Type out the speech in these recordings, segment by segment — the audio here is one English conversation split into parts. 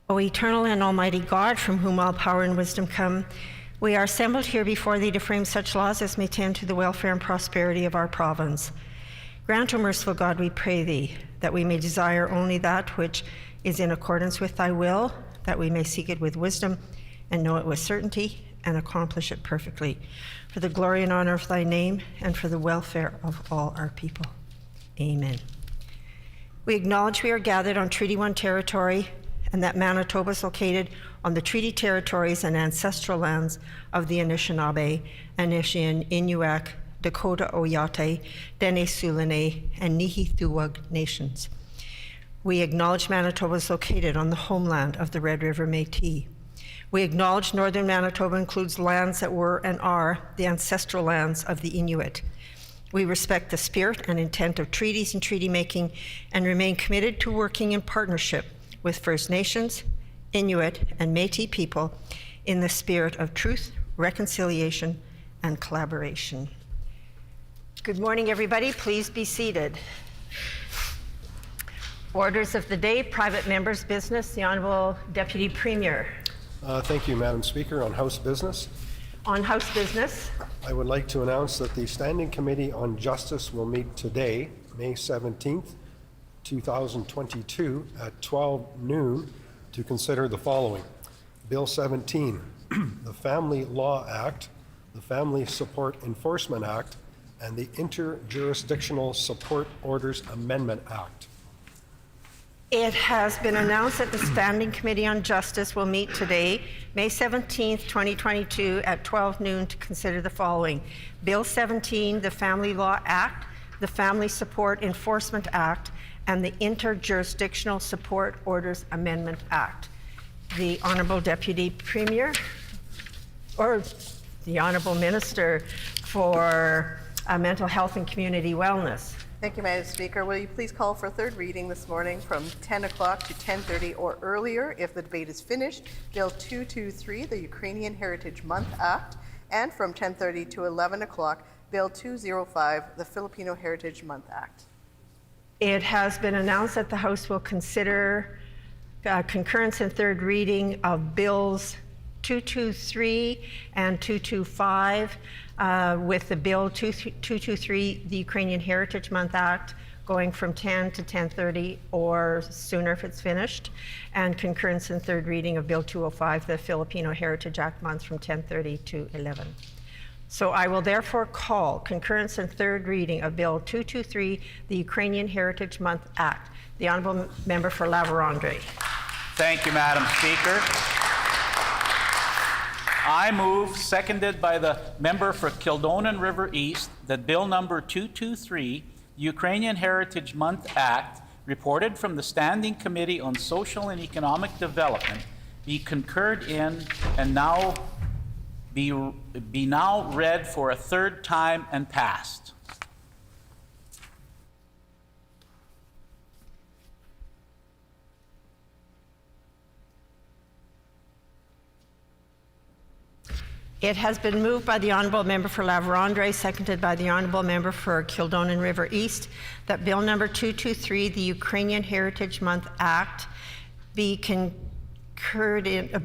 O eternal and almighty God, from whom all power and wisdom come, we are assembled here before thee to frame such laws as may tend to the welfare and prosperity of our province. Grant, O merciful God, we pray thee, that we may desire only that which is in accordance with thy will, that we may seek it with wisdom and know it with certainty and accomplish it perfectly, for the glory and honor of thy name and for the welfare of all our people. Amen. We acknowledge we are gathered on Treaty 1 territory and that Manitoba is located on the treaty territories and ancestral lands of the Anishinaabe, Anishin, Inuak, Dakota Oyate, Dene Sulene, and Nihithuwug nations. We acknowledge Manitoba is located on the homeland of the Red River Métis. We acknowledge northern Manitoba includes lands that were and are the ancestral lands of the Inuit. We respect the spirit and intent of treaties and treaty making and remain committed to working in partnership with First Nations, Inuit, and Métis people in the spirit of truth, reconciliation, and collaboration. Good morning, everybody. Please be seated. Orders of the day, private members' business. The Honourable Deputy Premier. Thank you, Madam Speaker. On House business. On House business. I would like to announce that the Standing Committee on Justice will meet today, May 17th, 2022 at 12 noon to consider the following. Bill 17, the Family Law Act, the Family Support Enforcement Act, and the Interjurisdictional Support Orders Amendment Act. It has been announced that the Standing Committee on Justice will meet today, May 17th, 2022 at 12 noon to consider the following. Bill 17, the Family Law Act, the Family Support Enforcement Act, and the Interjurisdictional Support Orders Amendment Act. The Honourable Deputy Premier, or the Honourable Minister for Mental Health and Community Wellness. Thank you, Madam Speaker. Will you please call for third reading this morning from 10 o'clock to 10:30 or earlier if the debate is finished, Bill 223, the Ukrainian Heritage Month Act, and from 10:30 to 11 o'clock, Bill 205, the Filipino Heritage Month Act. It has been announced that the House will consider concurrence in third reading of Bills 223 and 225, with the Bill 223, the Ukrainian Heritage Month Act, going from 10 to 10:30 or sooner if it's finished, and concurrence in third reading of Bill 205, the Filipino Heritage Act Month, from 10:30 to 11. So I will therefore call concurrence in third reading of Bill 223, the Ukrainian Heritage Month Act. The Honourable Member for La Vérendrye. Thank you, Madam Speaker. I move, seconded by the member for Kildonan River East, that Bill number 223, Ukrainian Heritage Month Act, reported from the Standing Committee on Social and Economic Development, be concurred in and now be now read for a third time and passed. It has been moved by the Honourable Member for La Vérendrye, seconded by the Honourable Member for Kildonan River East, that Bill number 223, the Ukrainian Heritage Month Act, be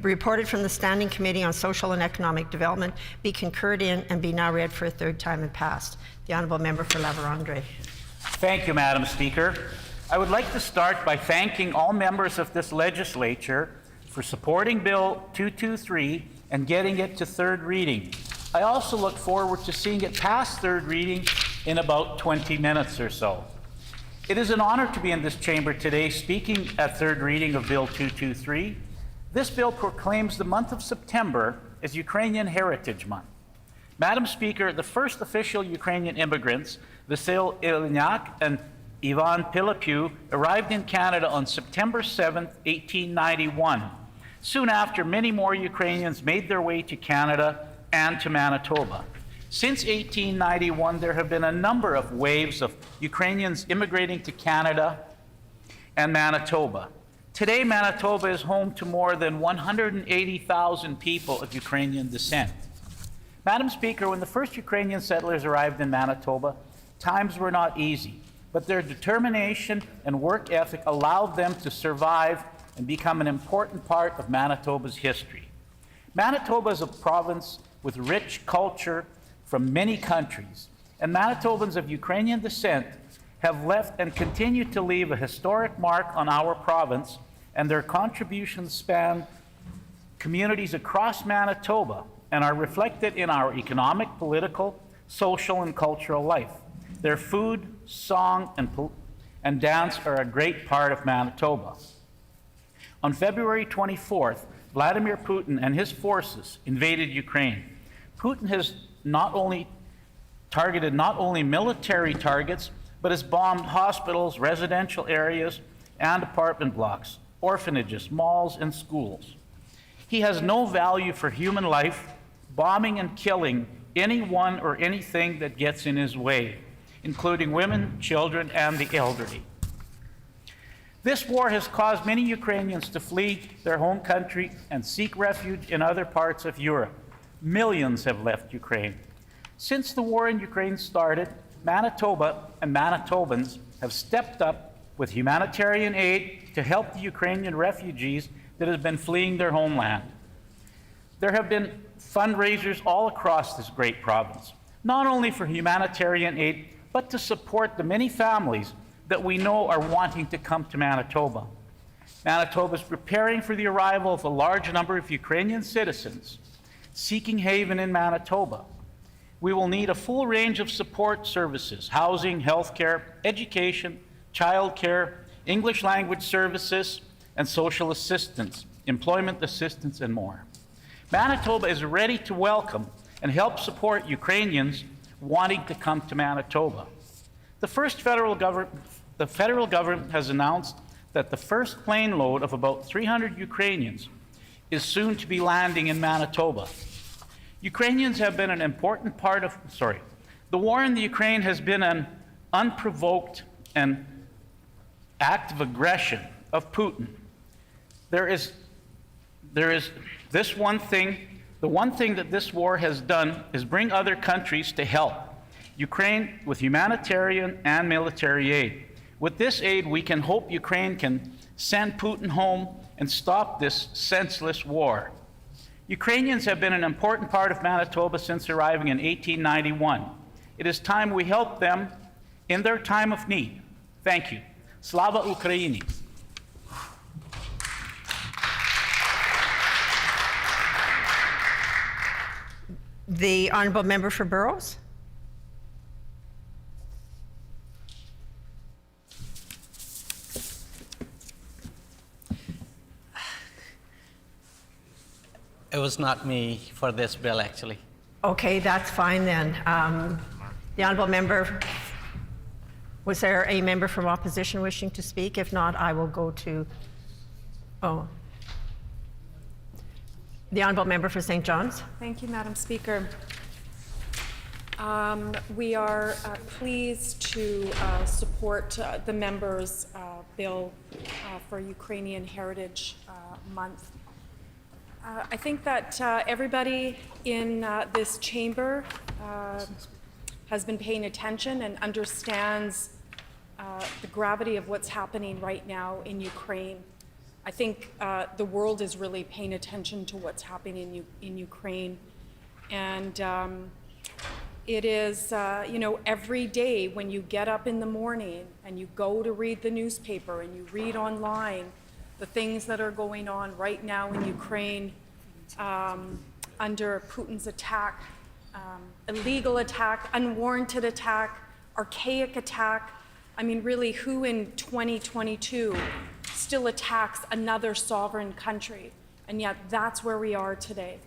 reported from the Standing Committee on Social and Economic Development, be concurred in and be now read for a third time and passed. The Honourable Member for La Vérendrye. Thank you, Madam Speaker. I would like to start by thanking all members of this legislature for supporting Bill 223 and getting it to third reading. I also look forward to seeing it pass third reading in about 20 minutes or so. It is an honor to be in this chamber today speaking at third reading of Bill 223. This bill proclaims the month of September as Ukrainian Heritage Month. Madam Speaker, the first official Ukrainian immigrants, Vasyl Ilynyak and Ivan Pilipyu, arrived in Canada on September 7, 1891. Soon after, many more Ukrainians made their way to Canada and to Manitoba. Since 1891, there have been a number of waves of Ukrainians immigrating to Canada and Manitoba. Today, Manitoba is home to more than 180,000 people of Ukrainian descent. Madam Speaker, when the first Ukrainian settlers arrived in Manitoba, times were not easy, but their determination and work ethic allowed them to survive and become an important part of Manitoba's history. Manitoba is a province with rich culture from many countries, and Manitobans of Ukrainian descent have left and continue to leave a historic mark on our province, and their contributions span communities across Manitoba and are reflected in our economic, political, social, and cultural life. Their food, song, and dance are a great part of Manitoba. On February 24th, Vladimir Putin and his forces invaded Ukraine. Putin has targeted not only military targets, but has bombed hospitals, residential areas, and apartment blocks, orphanages, malls, and schools. He has no value for human life, bombing and killing anyone or anything that gets in his way, including women, children, and the elderly. This war has caused many Ukrainians to flee their home country and seek refuge in other parts of Europe. Millions have left Ukraine. Since the war in Ukraine started, Manitoba and Manitobans have stepped up with humanitarian aid to help the Ukrainian refugees that have been fleeing their homeland. There have been fundraisers all across this great province, not only for humanitarian aid, but to support the many families that we know are wanting to come to Manitoba. Manitoba is preparing for the arrival of a large number of Ukrainian citizens seeking haven in Manitoba. We will need a full range of support services: housing, healthcare, education, childcare, English language services, and social assistance, employment assistance, and more. Manitoba is ready to welcome and help support Ukrainians wanting to come to Manitoba. The federal government has announced that the first plane load of about 300 Ukrainians is soon to be landing in Manitoba. Ukrainians have been an important part of, the war in the Ukraine has been an unprovoked and act of aggression of Putin. There is this one thing, the one thing that this war has done is bring other countries to help Ukraine with humanitarian and military aid. With this aid, we can hope Ukraine can send Putin home and stop this senseless war. Ukrainians have been an important part of Manitoba since arriving in 1891. It is time we help them in their time of need. Thank you. Slava Ukraini. The Honourable Member for Burroughs. It was not me for this bill, actually. Okay, that's fine then. The Honourable Member, was there a member from opposition wishing to speak? If not, I will go to, the Honourable Member for St. John's. Thank you, Madam Speaker. We are pleased to support the member's bill for Ukrainian Heritage Month. I think that everybody in this chamber has been paying attention and understands the gravity of what's happening right now in Ukraine. I think the world is really paying attention to what's happening in Ukraine. And it is, every day when you get up in the morning and you go to read the newspaper and you read online the things that are going on right now in Ukraine under Putin's attack, illegal attack, unwarranted attack, archaic attack. I mean, really, who in 2022 still attacks another sovereign country? And yet that's where we are today.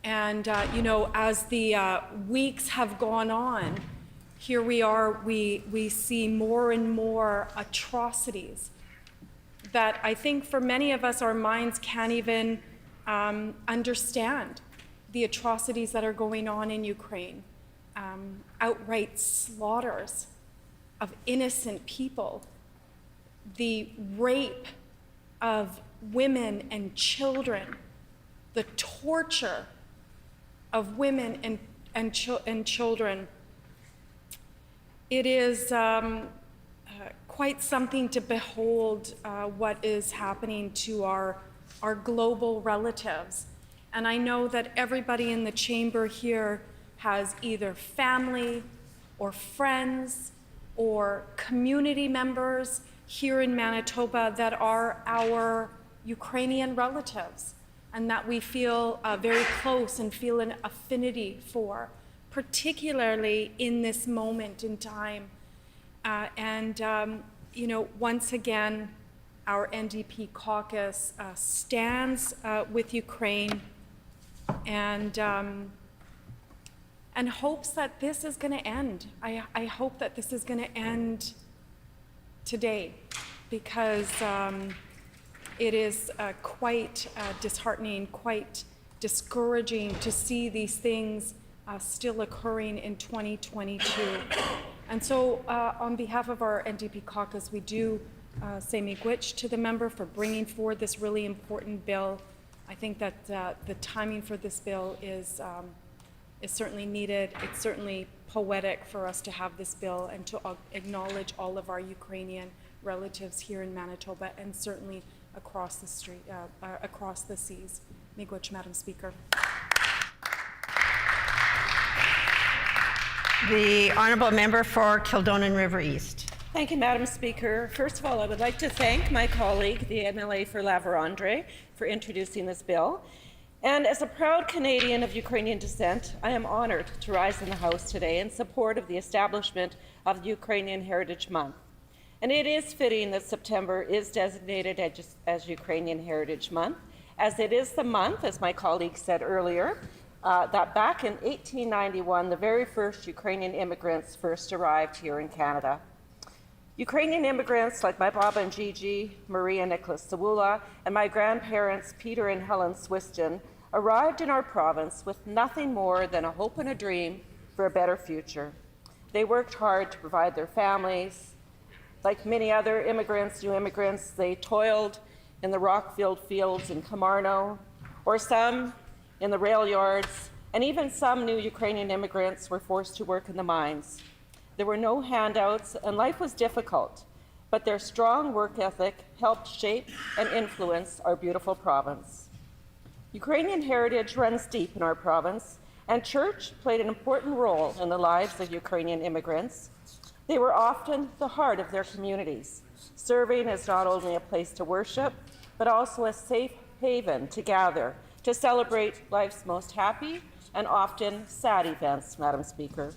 And, as the weeks have gone on, here we are, we see more and more atrocities that I think for many of us, our minds can't even understand the atrocities that are going on in Ukraine. Outright slaughters of innocent people, the rape of women and children, the torture of women and children. It is quite something to behold what is happening to our global relatives. And I know that everybody in the chamber here has either family or friends or community members here in Manitoba that are our Ukrainian relatives and that we feel very close and feel an affinity for, particularly in this moment in time. You know, once again, our NDP caucus stands with Ukraine and hopes that this is going to end. I hope that this is going to end today, because it is quite disheartening, quite discouraging to see these things still occurring in 2022. And so on behalf of our NDP caucus, we do say miigwech to the member for bringing forward this really important bill. I think that the timing for this bill is certainly needed. It's certainly poetic for us to have this bill and to acknowledge all of our Ukrainian relatives here in Manitoba and certainly across the street, across the seas. Miigwech, Madam Speaker. The honourable member for Kildonan River East. Thank you, Madam Speaker. First of all, I would like to thank my colleague, the MLA for La Vérendrye, for introducing this bill. And as a proud Canadian of Ukrainian descent, I am honored to rise in the House today in support of the establishment of the Ukrainian Heritage Month. And it is fitting that September is designated as Ukrainian Heritage Month, as it is the month, as my colleague said earlier, that back in 1891, the very first Ukrainian immigrants first arrived here in Canada. Ukrainian immigrants like my Baba and Gigi, Maria Nicholas Sawula, and my grandparents Peter and Helen Swiston arrived in our province with nothing more than a hope and a dream for a better future. They worked hard to provide their families. Like many other immigrants, new immigrants, they toiled in the rock-filled fields in Kamarno, or some in the rail yards, and even some new Ukrainian immigrants were forced to work in the mines. There were no handouts, and life was difficult, but their strong work ethic helped shape and influence our beautiful province. Ukrainian heritage runs deep in our province, and church played an important role in the lives of Ukrainian immigrants. They were often the heart of their communities, serving as not only a place to worship, but also a safe haven to gather, to celebrate life's most happy and often sad events, Madam Speaker.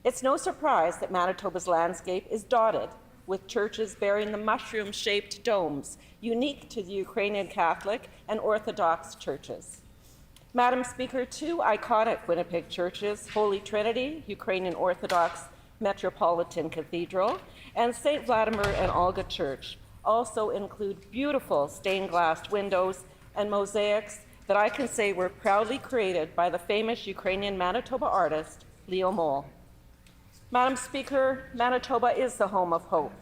It's no surprise that Manitoba's landscape is dotted with churches bearing the mushroom-shaped domes, unique to the Ukrainian Catholic and Orthodox churches. Madam Speaker, two iconic Winnipeg churches, Holy Trinity, Ukrainian Orthodox Metropolitan Cathedral, and St. Vladimir and Olga Church, also include beautiful stained glass windows and mosaics that I can say were proudly created by the famous Ukrainian Manitoba artist, Leo Mole. Madam Speaker, Manitoba is the home of hope.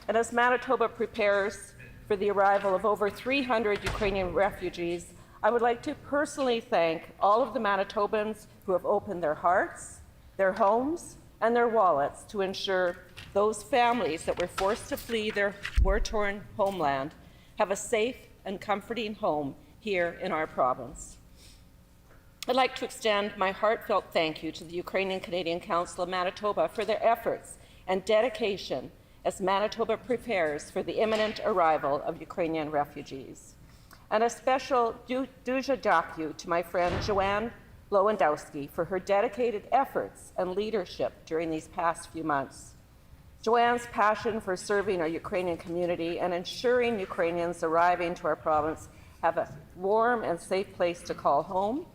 And as Manitoba prepares for the arrival of over 300 Ukrainian refugees, I would like to personally thank all of the Manitobans who have opened their hearts, their homes, and their wallets to ensure those families that were forced to flee their war-torn homeland have a safe and comforting home here in our province. I'd like to extend my heartfelt thank you to the Ukrainian Canadian Council of Manitoba for their efforts and dedication as Manitoba prepares for the imminent arrival of Ukrainian refugees. And a special duja dakyu to my friend Joanne Lewandowski for her dedicated efforts and leadership during these past few months. Joanne's passion for serving our Ukrainian community and ensuring Ukrainians arriving to our province have a warm and safe place to call home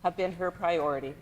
have been her priority.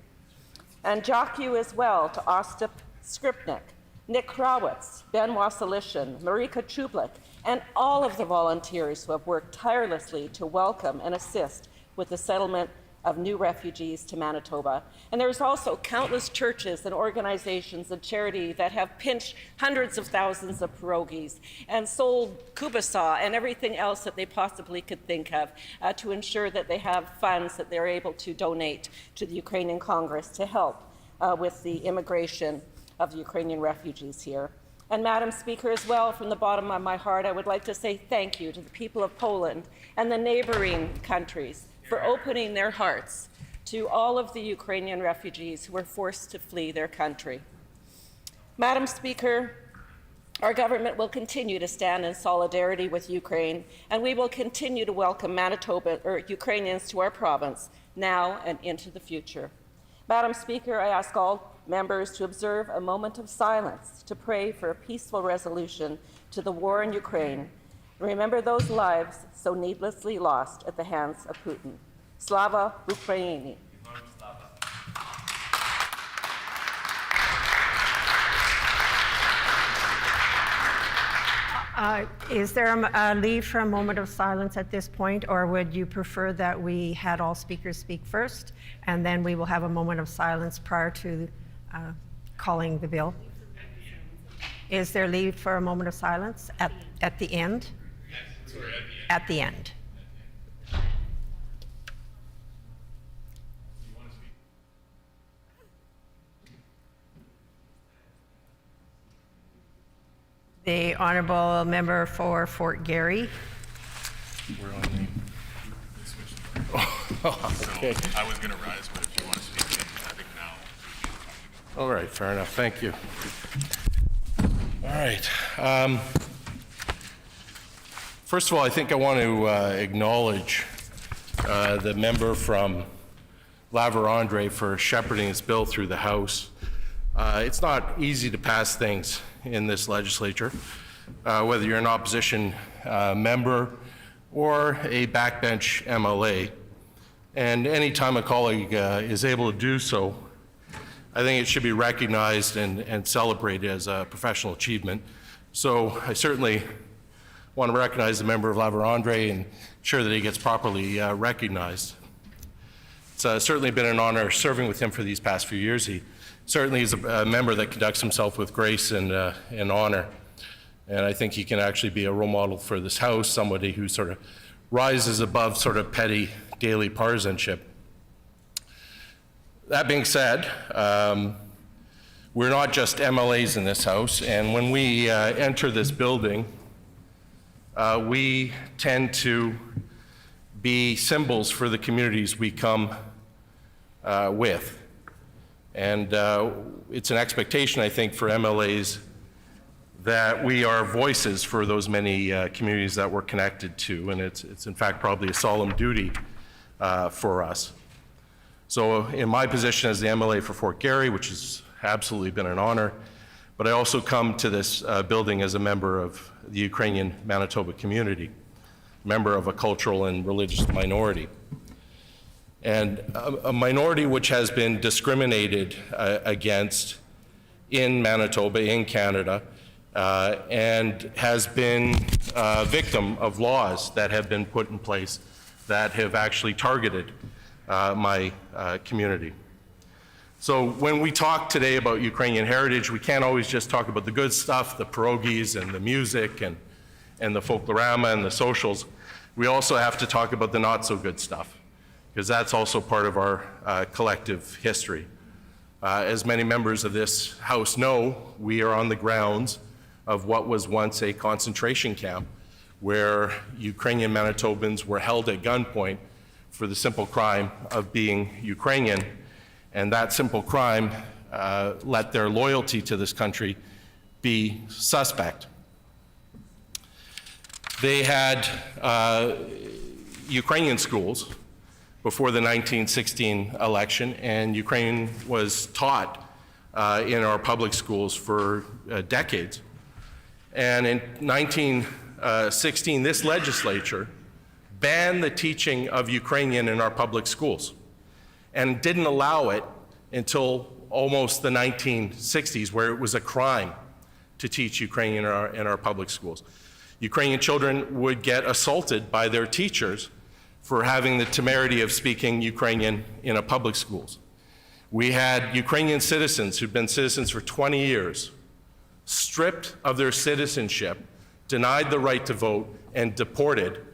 And dakyu as well to Ostap Skripnik, Nick Krawitz, Ben Wassilishin, Marika Chublik, and all of the volunteers who have worked tirelessly to welcome and assist with the settlement of new refugees to Manitoba. And there's also countless churches and organizations and charity that have pinched hundreds of thousands of pierogies and sold kubasa and everything else that they possibly could think of to ensure that they have funds that they're able to donate to the Ukrainian Congress to help with the immigration of the Ukrainian refugees here. And Madam Speaker, as well, from the bottom of my heart, I would like to say thank you to the people of Poland and the neighboring countries for opening their hearts to all of the Ukrainian refugees who were forced to flee their country. Madam Speaker, our government will continue to stand in solidarity with Ukraine, and we will continue to welcome Ukrainians to our province now and into the future. Madam Speaker, I ask all members to observe a moment of silence to pray for a peaceful resolution to the war in Ukraine. Remember those lives so needlessly lost at the hands of Putin. Slava Ukraini. Is there a leave for a moment of silence at this point, or would you prefer that we had all speakers speak first, and then we will have a moment of silence prior to calling the bill? Is there leave for a moment of silence at the end? Yes, sorry, at the end. The honourable member for Fort Garry. We're on the okay. So I was going to rise, but if you want to speak, I think now. All right, fair enough. Thank you. All right. First of all, I think I want to acknowledge the member from La Vérendrye for shepherding this bill through the House. It's not easy to pass things in this legislature, whether you're an opposition member or a backbench MLA. And anytime a colleague is able to do so, I think it should be recognized and celebrated as a professional achievement. So I certainly want to recognize the member of La Vérendrye and ensure that he gets properly recognized. It's certainly been an honor serving with him for these past few years. He certainly is a member that conducts himself with grace and honor. And I think he can actually be a role model for this House, somebody who sort of rises above sort of petty daily partisanship. That being said, we're not just MLAs in this House, and when we enter this building, we tend to be symbols for the communities we come with. And it's an expectation, I think, for MLAs that we are voices for those many communities that we're connected to, and it's in fact probably a solemn duty for us. So in my position as the MLA for Fort Garry, which has absolutely been an honor, but I also come to this building as a member of the Ukrainian Manitoba community, member of a cultural and religious minority. And a minority which has been discriminated against in Manitoba, in Canada, and has been a victim of laws that have been put in place that have actually targeted my community. So when we talk today about Ukrainian heritage, we can't always just talk about the good stuff, the pierogies and the music and the folklorama and the socials. We also have to talk about the not so good stuff, because that's also part of our collective history. As many members of this House know, we are on the grounds of what was once a concentration camp where Ukrainian Manitobans were held at gunpoint for the simple crime of being Ukrainian, and that simple crime let their loyalty to this country be suspect. They had Ukrainian schools before the 1916 election, and Ukrainian was taught in our public schools for decades. And in 1916, this legislature banned the teaching of Ukrainian in our public schools and didn't allow it until almost the 1960s, where it was a crime to teach Ukrainian in our public schools. Ukrainian children would get assaulted by their teachers for having the temerity of speaking Ukrainian in a public schools. We had Ukrainian citizens who'd been citizens for 20 years, stripped of their citizenship, denied the right to vote, and deported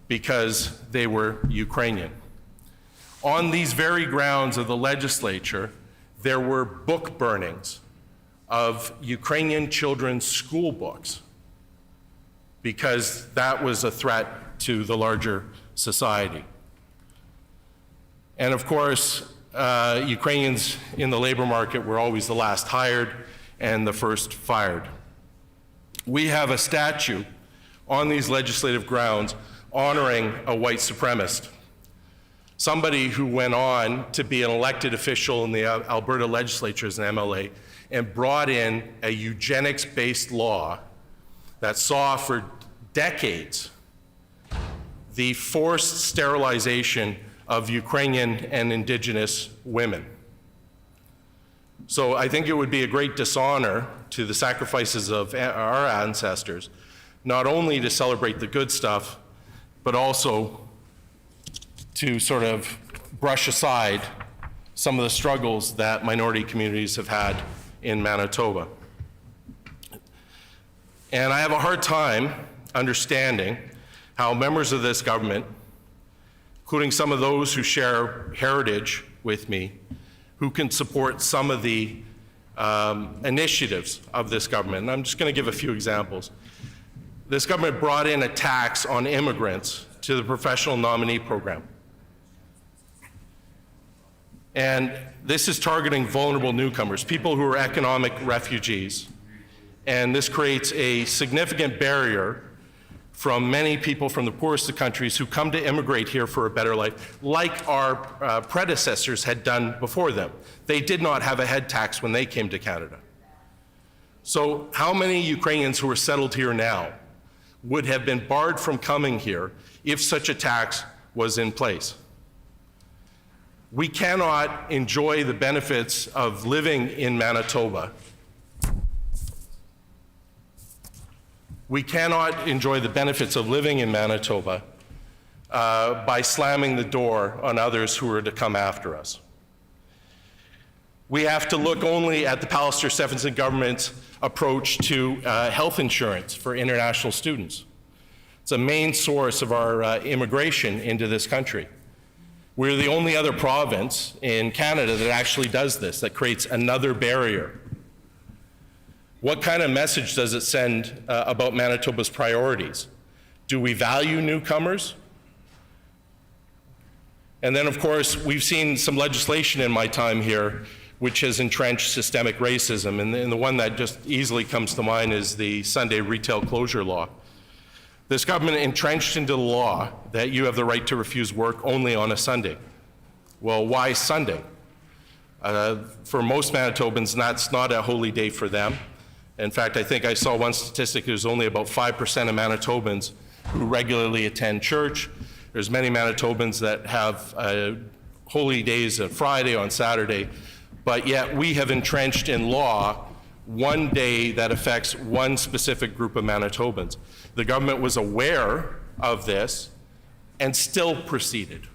because they were Ukrainian. On these very grounds of the legislature, there were book burnings of Ukrainian children's school books, because that was a threat to the larger society. And of course, Ukrainians in the labor market were always the last hired and the first fired. We have a statue on these legislative grounds honoring a white supremacist, somebody who went on to be an elected official in the Alberta legislature as an MLA and brought in a eugenics-based law that saw for decades the forced sterilization of Ukrainian and Indigenous women. So I think it would be a great dishonor to the sacrifices of our ancestors, not only to celebrate the good stuff, but also to sort of brush aside some of the struggles that minority communities have had in Manitoba. And I have a hard time understanding how members of this government, including some of those who share heritage with me, who can support some of the initiatives of this government. And I'm just going to give a few examples. This government brought in a tax on immigrants to the Professional Nominee program. And this is targeting vulnerable newcomers, people who are economic refugees. And this creates a significant barrier from many people from the poorest of countries who come to immigrate here for a better life, like our predecessors had done before them. They did not have a head tax when they came to Canada. So how many Ukrainians who are settled here now would have been barred from coming here if such a tax was in place? We cannot enjoy the benefits of living in Manitoba. We cannot enjoy the benefits of living in Manitoba by slamming the door on others who are to come after us. We have to look only at the Pallister-Stephenson government's approach to health insurance for international students. It's a main source of our immigration into this country. We're the only other province in Canada that actually does this, that creates another barrier. What kind of message does it send about Manitoba's priorities? Do we value newcomers? And then, of course, we've seen some legislation in my time here which has entrenched systemic racism, and the one that just easily comes to mind is the Sunday retail closure law. This government entrenched into the law that you have the right to refuse work only on a Sunday. Well, why Sunday? For most Manitobans, that's not a holy day for them. In fact, I think I saw one statistic, there's only about 5% of Manitobans who regularly attend church. There's many Manitobans that have holy days on Friday, on Saturday, but yet we have entrenched in law one day that affects one specific group of Manitobans. The government was aware of this and still proceeded.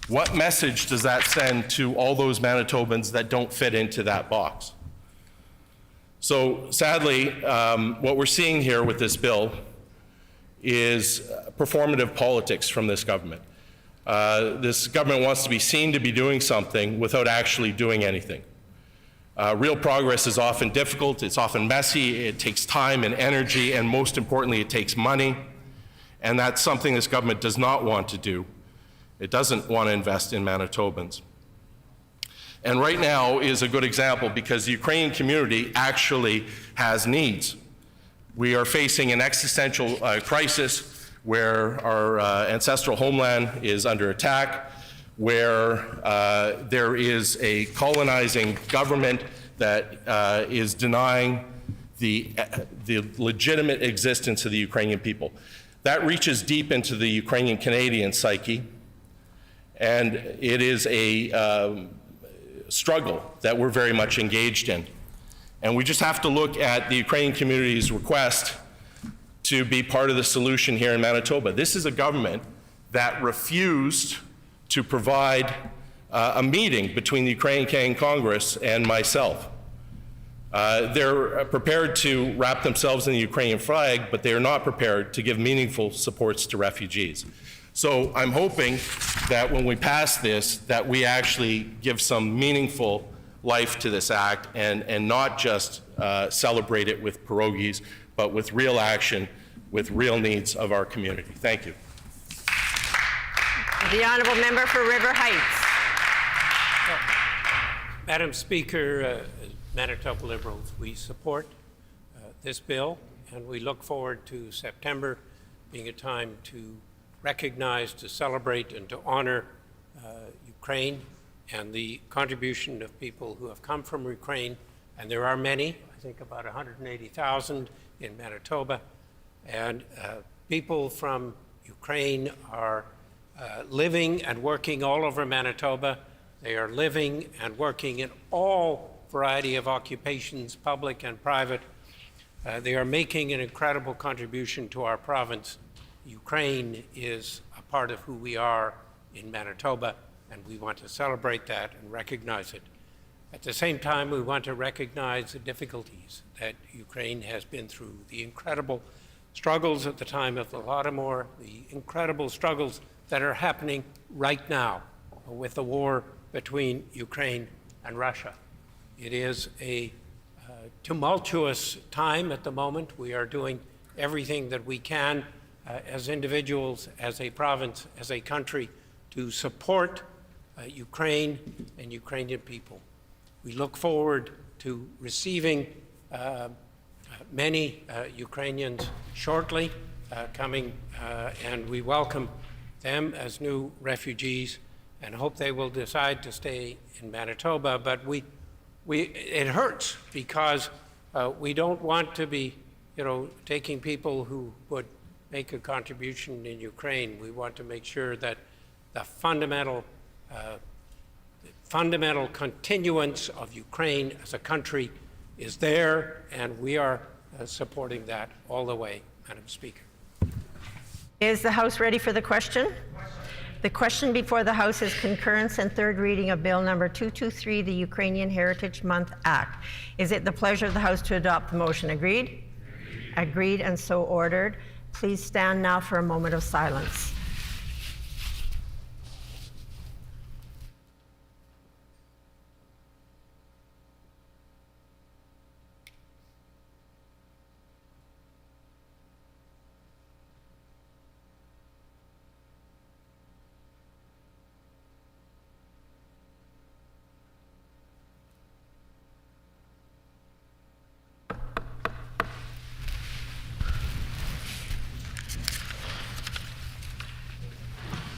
What message does that send to all those Manitobans that don't fit into that box? So sadly, what we're seeing here with this bill is performative politics from this government. This government wants to be seen to be doing something without actually doing anything. Real progress is often difficult, it's often messy, it takes time and energy, and most importantly, it takes money. And that's something this government does not want to do. It doesn't want to invest in Manitobans. And right now is a good example because the Ukrainian community actually has needs. We are facing an existential crisis where our ancestral homeland is under attack, where there is a colonizing government that is denying the legitimate existence of the Ukrainian people. That reaches deep into the Ukrainian Canadian psyche, and it is a struggle that we're very much engaged in. And we just have to look at the Ukrainian community's request to be part of the solution here in Manitoba. This is a government that refused to provide a meeting between the Ukrainian Congress and myself. They're prepared to wrap themselves in the Ukrainian flag, but they are not prepared to give meaningful supports to refugees. So I'm hoping that when we pass this, that we actually give some meaningful life to this act and not just celebrate it with pierogies, but with real action, with real needs of our community. Thank you. The honourable member for River Heights. Madam Speaker, Manitoba Liberals, we support this bill, and we look forward to September being a time to recognize, to celebrate, and to honor Ukraine and the contribution of people who have come from Ukraine. And there are many, I think about 180,000 in Manitoba. And people from Ukraine are living and working all over Manitoba. They are living and working in all variety of occupations, public and private. They are making an incredible contribution to our province. Ukraine is a part of who we are in Manitoba, and we want to celebrate that and recognize it. At the same time, we want to recognize the difficulties that Ukraine has been through, the incredible struggles at the time of the Holodomor, the incredible struggles that are happening right now with the war between Ukraine and Russia. It is a tumultuous time at the moment. We are doing everything that we can as individuals, as a province, as a country, to support Ukraine and Ukrainian people. We look forward to receiving many Ukrainians shortly coming, and we welcome them as new refugees and hope they will decide to stay in Manitoba. But it hurts because we don't want to be, taking people who would make a contribution in Ukraine. We want to make sure that the fundamental continuance of Ukraine as a country is there, and we are supporting that all the way, Madam Speaker. Is the House ready for the question? The question before the House is concurrence and third reading of Bill number 223, the Ukrainian Heritage Month Act. Is it the pleasure of the House to adopt the motion? Agreed? Agreed and so ordered. Please stand now for a moment of silence.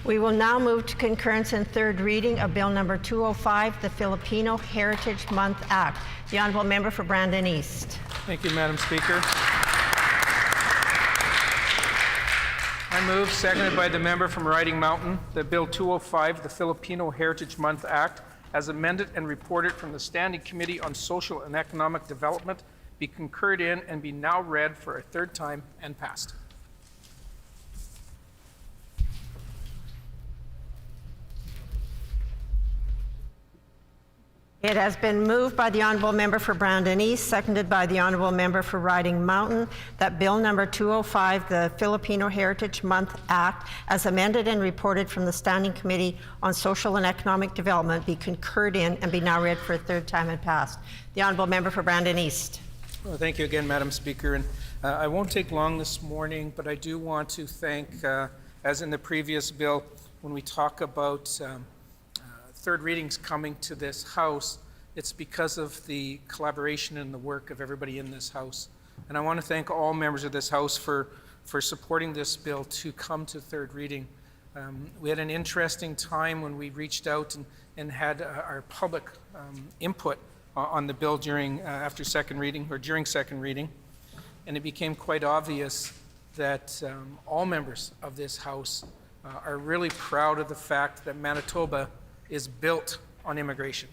We will now move to concurrence and third reading of Bill number 205, the Filipino Heritage Month Act. The honourable member for Brandon East. Thank you, Madam Speaker. I move, seconded by the member from Riding Mountain, that Bill 205, the Filipino Heritage Month Act, as amended and reported from the Standing Committee on Social and Economic Development, be concurred in and be now read for a third time and passed. It has been moved by the honourable member for Brandon East, seconded by the honourable member for Riding Mountain, that Bill number 205, the Filipino Heritage Month Act, as amended and reported from the Standing Committee on Social and Economic Development, be concurred in and be now read for a third time and passed. The honourable member for Brandon East. Well, thank you again, Madam Speaker. And I won't take long this morning, but I do want to thank, as in the previous bill, when we talk about third readings coming to this House, it's because of the collaboration and the work of everybody in this House. And I want to thank all members of this House for supporting this bill to come to third reading. We had an interesting time when we reached out and had our public input on the bill during after second reading or during second reading, and it became quite obvious that all members of this House are really proud of the fact that Manitoba is built on immigration.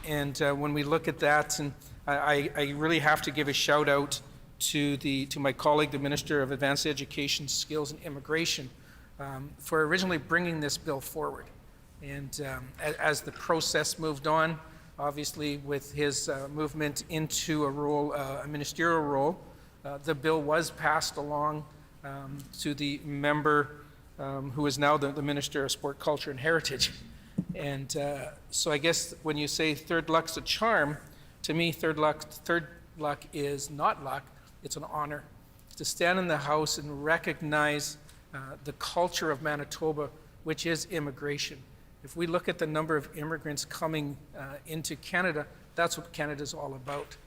And when we look at that, and I really have to give a shout out to my colleague, the Minister of Advanced Education, Skills and Immigration, for originally bringing this bill forward. And as the process moved on, obviously with his movement into a role, a ministerial role, the bill was passed along to the member who is now the Minister of Sport, Culture and Heritage. And so I guess when you say third luck's a charm, to me, third luck is not luck, it's an honor. To stand in the House and recognize the culture of Manitoba, which is immigration. If we look at the number of immigrants coming into Canada, that's what Canada's all about.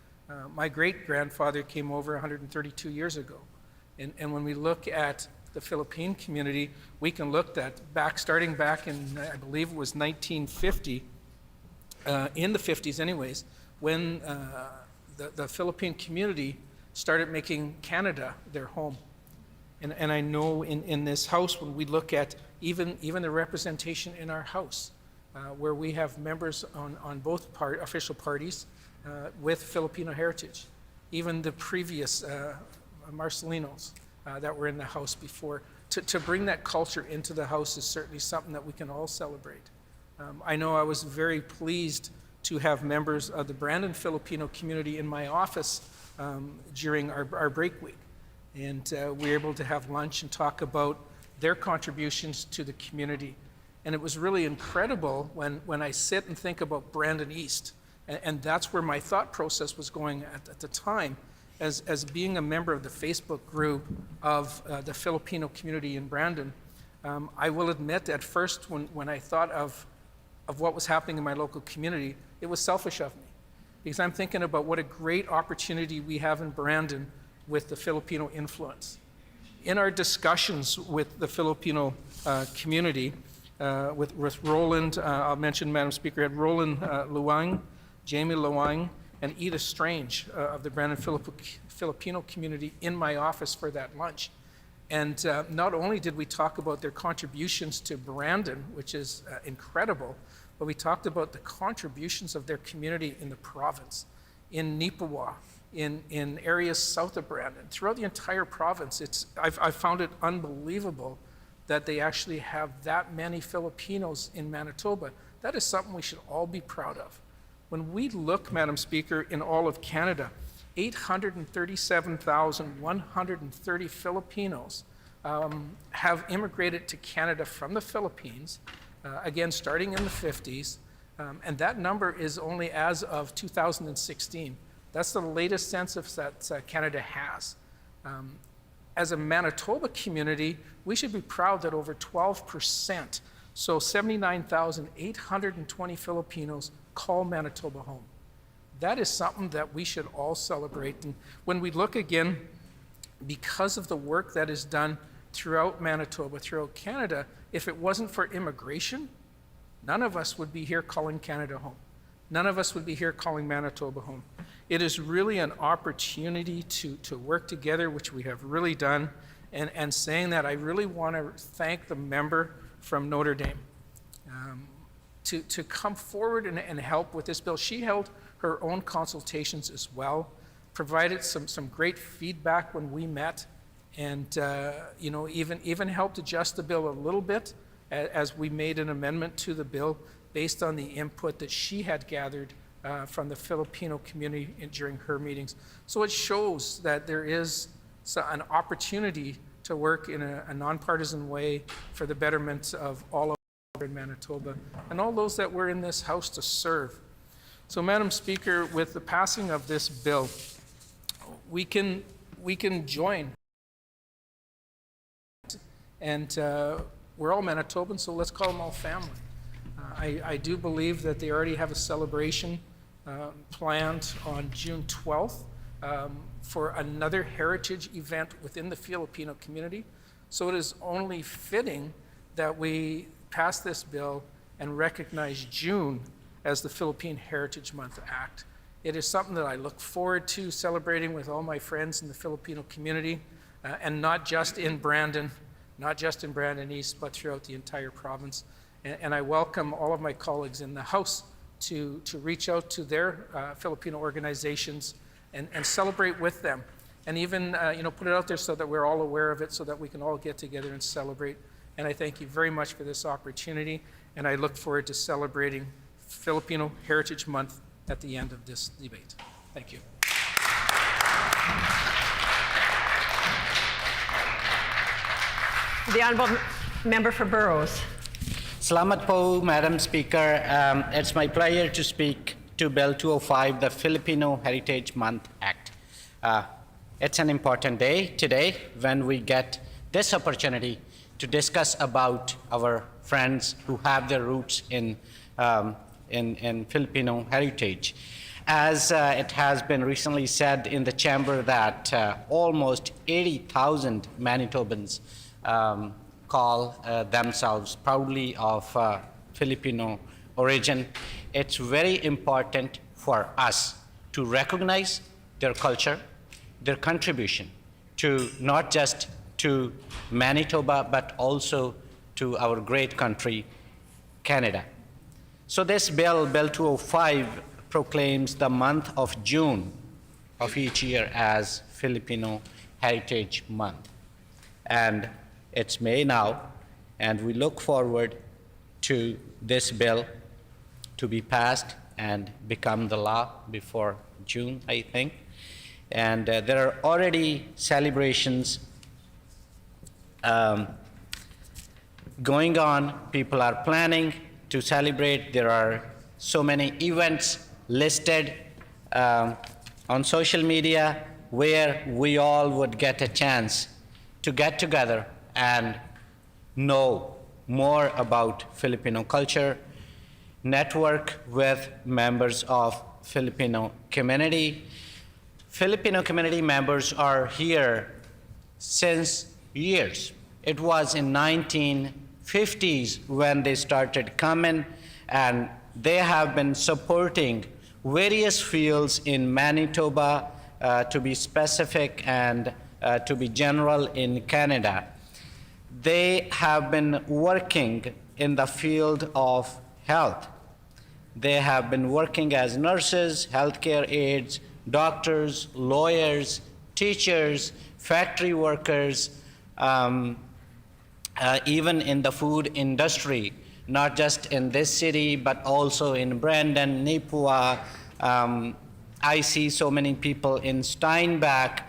My great-grandfather came over 132 years ago. And when we look at the Philippine community, we can look at starting back in, I believe it was 1950, in the 50s anyways, when the Philippine community started making Canada their home. And I know in this House, when we look at even the representation in our House, where we have members on both official parties with Filipino heritage, even the previous Marcelinos that were in the House before, to bring that culture into the House is certainly something that we can all celebrate. I know I was very pleased to have members of the Brandon Filipino community in my office during our break week. And we were able to have lunch and talk about their contributions to the community. And it was really incredible when I sit and think about Brandon East, and that's where my thought process was going at the time, as being a member of the Facebook group of the Filipino community in Brandon. I will admit at first when I thought of what was happening in my local community, it was selfish of me, because I'm thinking about what a great opportunity we have in Brandon with the Filipino influence. In our discussions with the Filipino community, with Roland, I'll mention, Madam Speaker, had Roland Luang, Jamie Luang, and Edith Strange of the Brandon Filipino community in my office for that lunch. And not only did we talk about their contributions to Brandon, which is incredible, but we talked about the contributions of their community in the province, in Nipawa, in areas south of Brandon, throughout the entire province. I've found it unbelievable that they actually have that many Filipinos in Manitoba. That is something we should all be proud of. When we look, Madam Speaker, in all of Canada, 837,130 Filipinos have immigrated to Canada from the Philippines, again, starting in the 50s, and that number is only as of 2016. That's the latest census that Canada has. As a Manitoba community, we should be proud that over 12%, so 79,820 Filipinos call Manitoba home. That is something that we should all celebrate. And when we look again, because of the work that is done throughout Manitoba, throughout Canada, if it wasn't for immigration, none of us would be here calling Canada home. None of us would be here calling Manitoba home. It is really an opportunity to work together, which we have really done. And saying that, I really want to thank the member from Notre Dame to come forward and help with this bill. She held her own consultations as well, provided some great feedback when we met, and even helped adjust the bill a little bit as we made an amendment to the bill based on the input that she had gathered from the Filipino community during her meetings. So it shows that there is an opportunity to work in a nonpartisan way for the betterment of all of us in Manitoba and all those that were in this House to serve. So, Madam Speaker, with the passing of this bill, we can join. And we're all Manitobans, so let's call them all family. I do believe that they already have a celebration planned on June 12th for another heritage event within the Filipino community. So it is only fitting that we pass this bill and recognize June as the Philippine Heritage Month Act. It is something that I look forward to celebrating with all my friends in the Filipino community, and not just in Brandon East, but throughout the entire province. And I welcome all of my colleagues in the House to reach out to their Filipino organizations and celebrate with them. And even put it out there so that we're all aware of it, so that we can all get together and celebrate. And I thank you very much for this opportunity, and I look forward to celebrating Filipino Heritage Month at the end of this debate. Thank you. The Honourable Member for Burrows. Salamat po, Madam Speaker. It's my pleasure to speak to Bill 205, the Filipino Heritage Month Act. It's an important day today when we get this opportunity to discuss about our friends who have their roots in Filipino heritage. As it has been recently said in the chamber that almost 80,000 Manitobans call themselves proudly of Filipino origin, it's very important for us to recognize their culture, their contribution to not just to Manitoba, but also to our great country, Canada. So this bill, Bill 205, proclaims the month of June of each year as Filipino Heritage Month. And it's May now, and we look forward to this bill to be passed and become the law before June, I think. And there are already celebrations going on. People are planning to celebrate. There are so many events listed on social media where we all would get a chance to get together and know more about Filipino culture, network with members of Filipino community. Filipino community members are here since years. It was in 1950s when they started coming, and they have been supporting various fields in Manitoba, to be specific, and to be general in Canada. They have been working in the field of health. They have been working as nurses, healthcare aides, doctors, lawyers, teachers, factory workers, even in the food industry, not just in this city, but also in Brandon, Nipua. I see so many people in Steinbach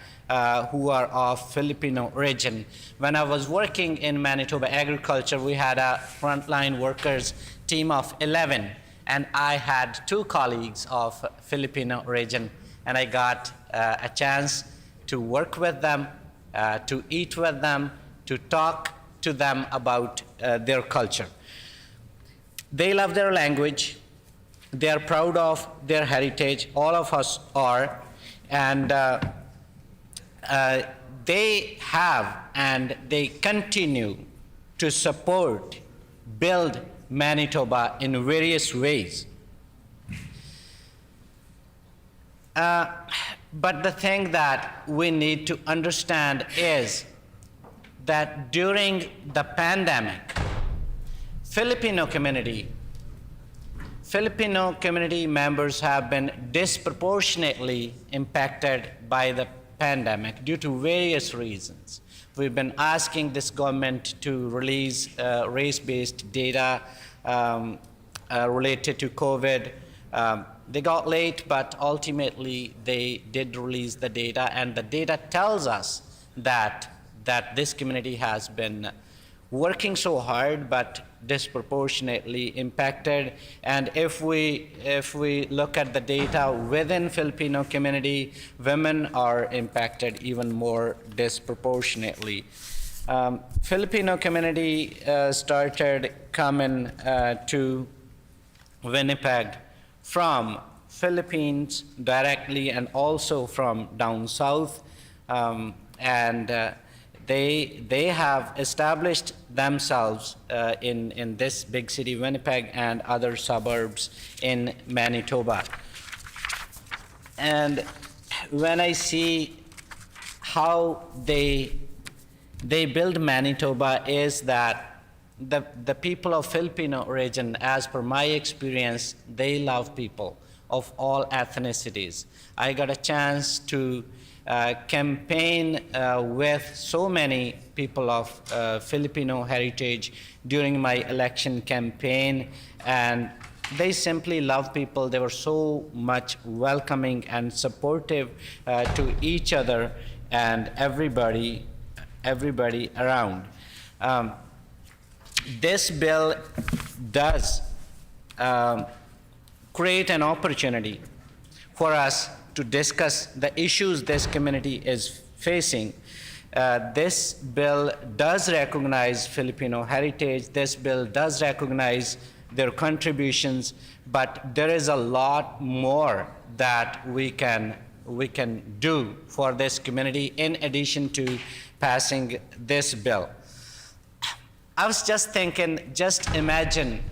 who are of Filipino origin. When I was working in Manitoba agriculture, we had a frontline workers team of 11, and I had 2 colleagues of Filipino origin, and I got a chance to work with them, to eat with them, to talk to them about their culture. They love their language. They are proud of their heritage. All of us are. And they have and they continue to support, build Manitoba in various ways. But the thing that we need to understand is that during the pandemic, Filipino community members have been disproportionately impacted by the pandemic due to various reasons. We've been asking this government to release race-based data related to COVID. They got late, but ultimately they did release the data, and the data tells us that this community has been working so hard, but disproportionately impacted. And if we look at the data within Filipino community, women are impacted even more disproportionately. Filipino community started coming to Winnipeg from Philippines directly, and also from down south, and they have established themselves in this big city, Winnipeg, and other suburbs in Manitoba. And when I see how they build Manitoba, is that the people of Filipino origin, as per my experience, they love people of all ethnicities. I got a chance to campaign with so many people of Filipino heritage during my election campaign, and they simply love people. They were so much welcoming and supportive to each other and everybody around. this bill does create an opportunity for us to discuss the issues this community is facing. This bill does recognize Filipino heritage. This bill does recognize their contributions, but there is a lot more that we can do for this community in addition to passing this bill. I was just thinking, just imagine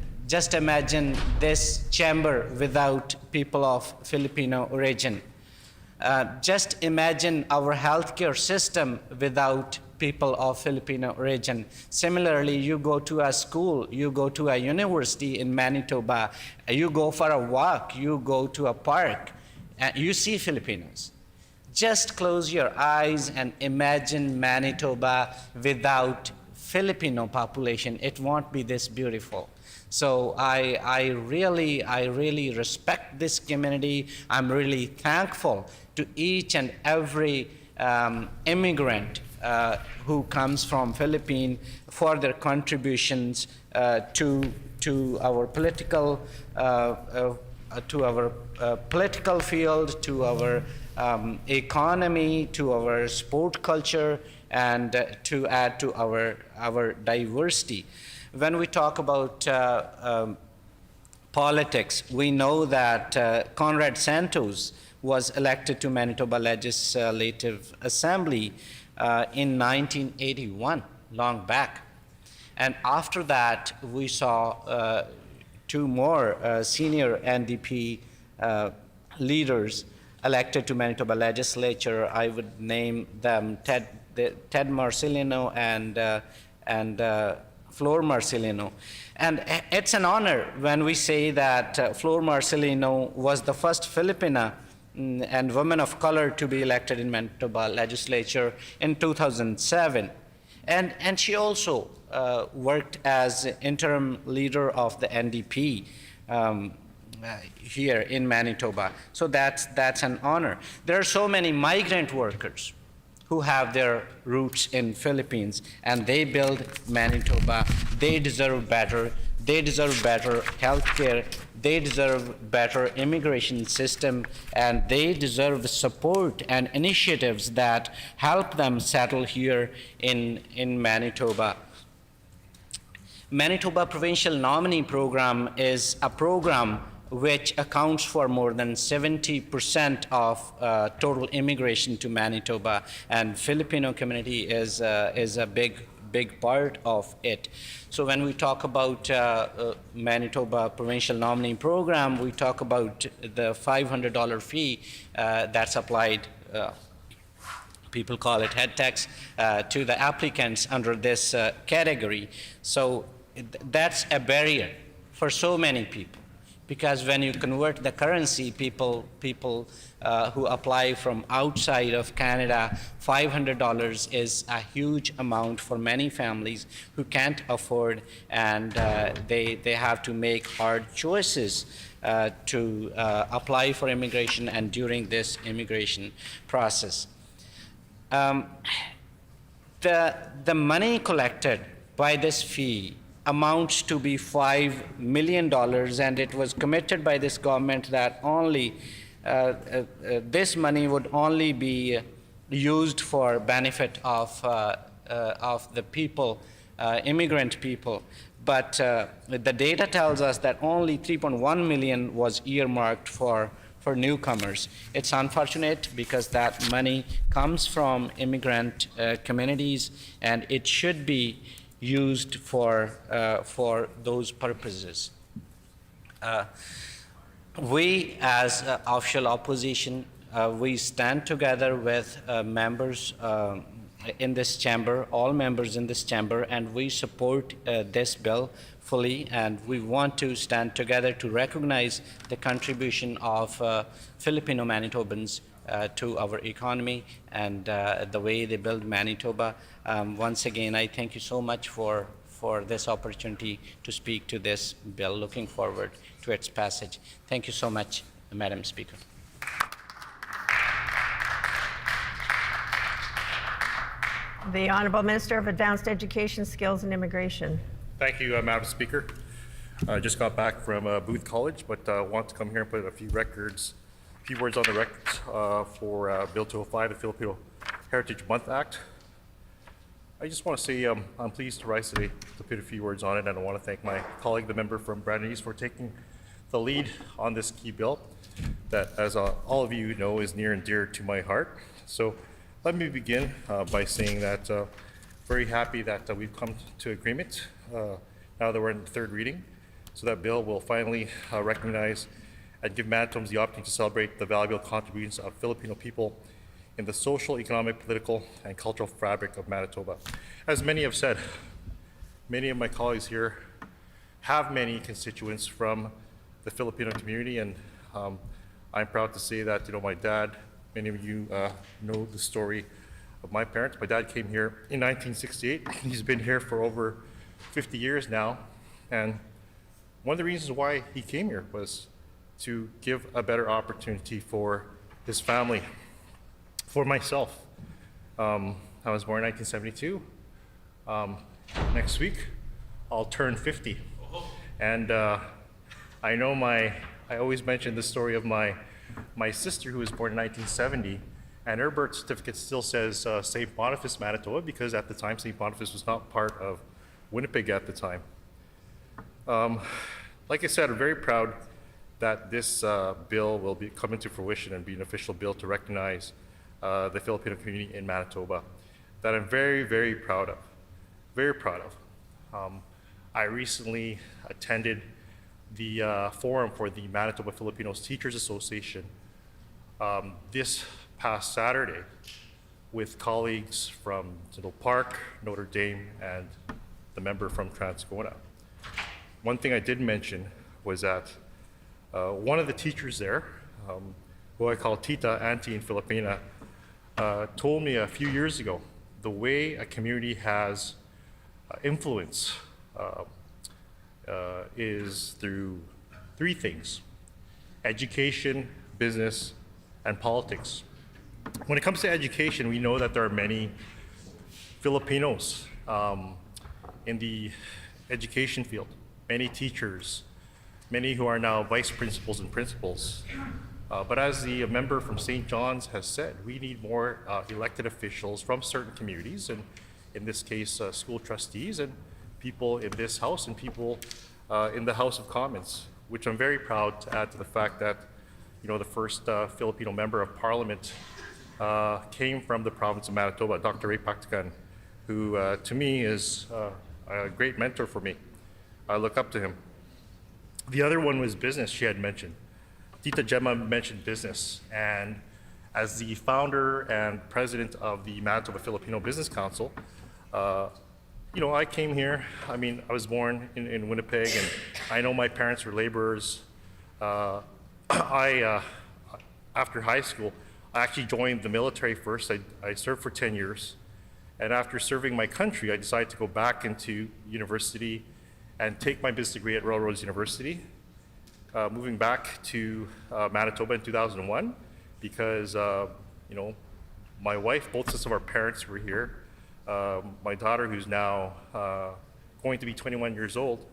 this chamber without people of Filipino origin. Just imagine our healthcare system without people of Filipino origin. Similarly, you go to a school, you go to a university in Manitoba, you go for a walk, you go to a park, and you see Filipinos. Just close your eyes and imagine Manitoba without Filipino population. It won't be this beautiful. So I really respect this community. I'm really thankful to each and every immigrant who comes from Philippines for their contributions to our political field, to our economy, to our sport culture, and to add to our diversity. When we talk about politics, we know that Conrad Santos was elected to Manitoba Legislative Assembly in 1981, long back. And after that, we saw two more senior NDP leaders elected to Manitoba Legislature. I would name them Ted Marcelino and Flor Marcelino. And it's an honor when we say that Flor Marcelino was the first Filipina and woman of color to be elected in Manitoba Legislature in 2007. And she also worked as interim leader of the NDP here in Manitoba. So that's an honor. There are so many migrant workers who have their roots in Philippines, and they build Manitoba. They deserve better. They deserve better health care. They deserve better immigration system, and they deserve support and initiatives that help them settle here in Manitoba. Manitoba Provincial Nominee Program is a program which accounts for more than 70% of total immigration to Manitoba, and Filipino community is a big part of it. So when we talk about Manitoba Provincial Nominee Program, we talk about the $500 fee that's applied, people call it head tax, to the applicants under this category. So that's a barrier for so many people. Because when you convert the currency, people who apply from outside of Canada, $500 is a huge amount for many families who can't afford, and they have to make hard choices to apply for immigration and during this immigration process. The money collected by this fee amounts to be $5 million, and it was committed by this government that only this money would only be used for benefit of the people, immigrant people. But the data tells us that only $3.1 million was earmarked for newcomers. It's unfortunate because that money comes from immigrant communities, and it should be used for those purposes. We, as official opposition, we stand together with members in this chamber, all members in this chamber, and we support this bill fully, and we want to stand together to recognize the contribution of Filipino Manitobans to our economy and the way they build Manitoba. Once again, I thank you so much for this opportunity to speak to this bill. Looking forward to its passage. Thank you so much, Madam Speaker. The Honourable Minister of Advanced Education, Skills and Immigration. Thank you, Madam Speaker. I just got back from Booth College, but want to come here and put a few words on the record for Bill 205, the Filipino Heritage Month Act. I just want to say I'm pleased to rise today to put a few words on it, and I want to thank my colleague, the member from Brandon East, for taking the lead on this key bill that, as all of you know, is near and dear to my heart. So let me begin by saying that very happy that we've come to agreement now that we're in the third reading, so that bill will finally recognize and give Manitobans the opportunity to celebrate the valuable contributions of Filipino people in the social, economic, political, and cultural fabric of Manitoba. As many have said, many of my colleagues here have many constituents from the Filipino community, and I'm proud to say that, my dad, many of you know the story of my parents. My dad came here in 1968. He's been here for over 50 years now, and one of the reasons why he came here was to give a better opportunity for his family. For myself, I was born in 1972. Next week, I'll turn 50. And I know I always mention the story of my sister who was born in 1970, and her birth certificate still says St. Boniface, Manitoba, because at the time, St. Boniface was not part of Winnipeg at the time. Like I said, I'm very proud that this bill will be come into fruition and be an official bill to recognize the Filipino community in Manitoba, that I'm very, very proud of. Very proud of. I recently attended the forum for the Manitoba Filipinos Teachers Association this past Saturday with colleagues from Central Park, Notre Dame, and the member from Transcona. One thing I did mention was that one of the teachers there, who I call Tita, Auntie in Filipina, told me a few years ago the way a community has influence is through three things: education, business, and politics. When it comes to education, we know that there are many Filipinos in the education field, many teachers, many who are now vice principals and principals. But as the member from St. John's has said, we need more elected officials from certain communities, and in this case, school trustees and people in this House and people in the House of Commons, which I'm very proud to add to the fact that, the first Filipino member of Parliament came from the province of Manitoba, Dr. Ray Pactacan, who to me is a great mentor for me. I look up to him. The other one was business, she had mentioned. Tita Gemma mentioned business, and as the founder and president of the Manitoba Filipino Business Council, I came here. I was born in Winnipeg, and I know my parents were laborers. After high school, I actually joined the military first. I served for 10 years, and after serving my country, I decided to go back into university and take my business degree at Railroads University. Moving back to Manitoba in 2001 because, my wife, both sets of our parents were here. My daughter, who's now going to be 21 years old,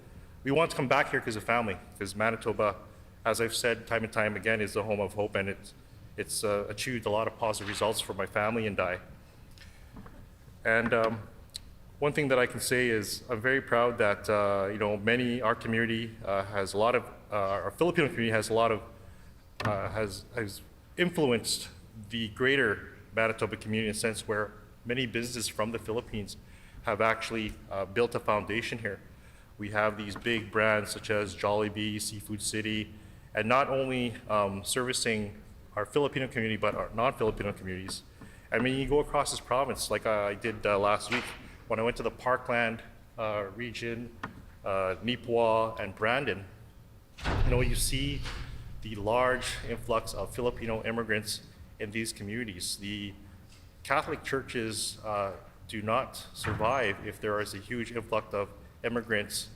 we want to come back here because of family, because Manitoba, as I've said time and time again, is the home of hope, and it's achieved a lot of positive results for my family and I. And one thing that I can say is I'm very proud that our community has a lot of our Filipino community has a lot of has influenced the greater Manitoba community in a sense where many businesses from the Philippines have actually built a foundation here. We have these big brands such as Jollibee, Seafood City, and not only servicing our Filipino community but our non-Filipino communities. I mean, you go across this province like I did last week when I went to the Parkland region, Nipawin, and Brandon. You see the large influx of Filipino immigrants in these communities. The Catholic churches do not survive if there is a huge influx of immigrants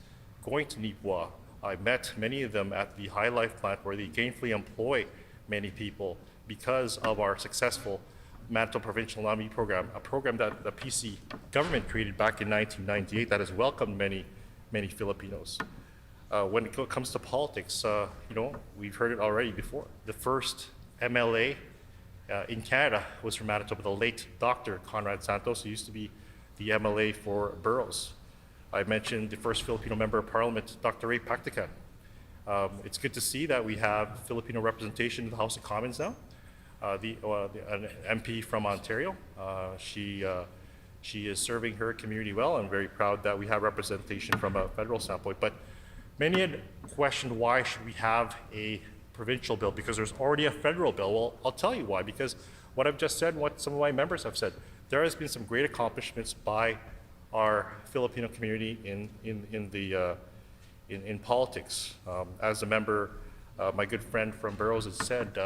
going to Nipawin. I met many of them at the High Life plant where they gainfully employ many people because of our successful Manitoba Provincial Nominee program, a program that the PC government created back in 1998 that has welcomed many many Filipinos. When it comes to politics, we've heard it already before. The first MLA in Canada was from Manitoba, the late Dr. Conrad Santos, who used to be the MLA for Burroughs. I mentioned the first Filipino member of Parliament, Dr. Ray Pactican. It's good to see that we have Filipino representation in the House of Commons now. An MP from Ontario. She is serving her community well. I'm very proud that we have representation from a federal standpoint. But many had questioned why should we have a provincial bill, because there's already a federal bill. Well, I'll tell you why, because what I've just said and what some of my members have said, there has been some great accomplishments by our Filipino community in politics. As a member, my good friend from Burroughs has said,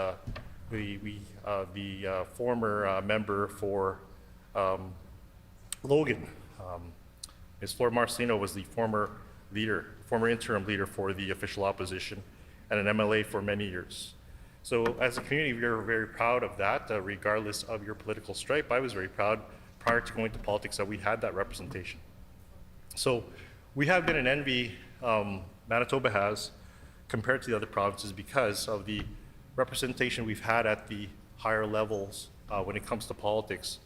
the former member for Logan, Ms. Flor Marcelino, was the former interim leader for the official opposition and an MLA for many years. So as a community, we are very proud of that, regardless of your political stripe. I was very proud prior to going to politics that we had that representation. So we have been an envy, Manitoba has, compared to the other provinces because of the representation we've had at the higher levels when it comes to politics.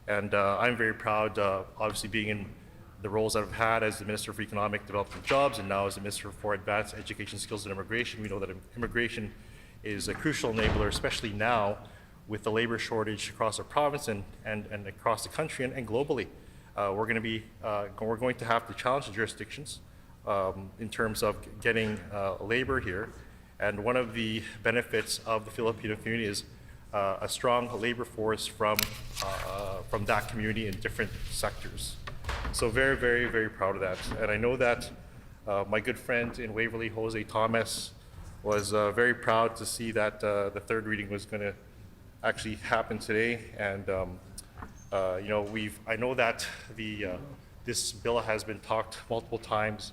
And I'm very proud, obviously being in the roles that I've had as the Minister for Economic Development and Jobs and now as the Minister for Advanced Education, Skills and Immigration. We know that immigration is a crucial enabler, especially now with the labor shortage across our province and across the country and globally. We're going to have to challenge the jurisdictions in terms of getting labor here. And one of the benefits of the Filipino community is a strong labor force from that community in different sectors. So very, very, very proud of that. And I know that my good friend in Waverly, Jose Thomas, was very proud to see that the third reading was going to actually happen today. And I know that this bill has been talked multiple times.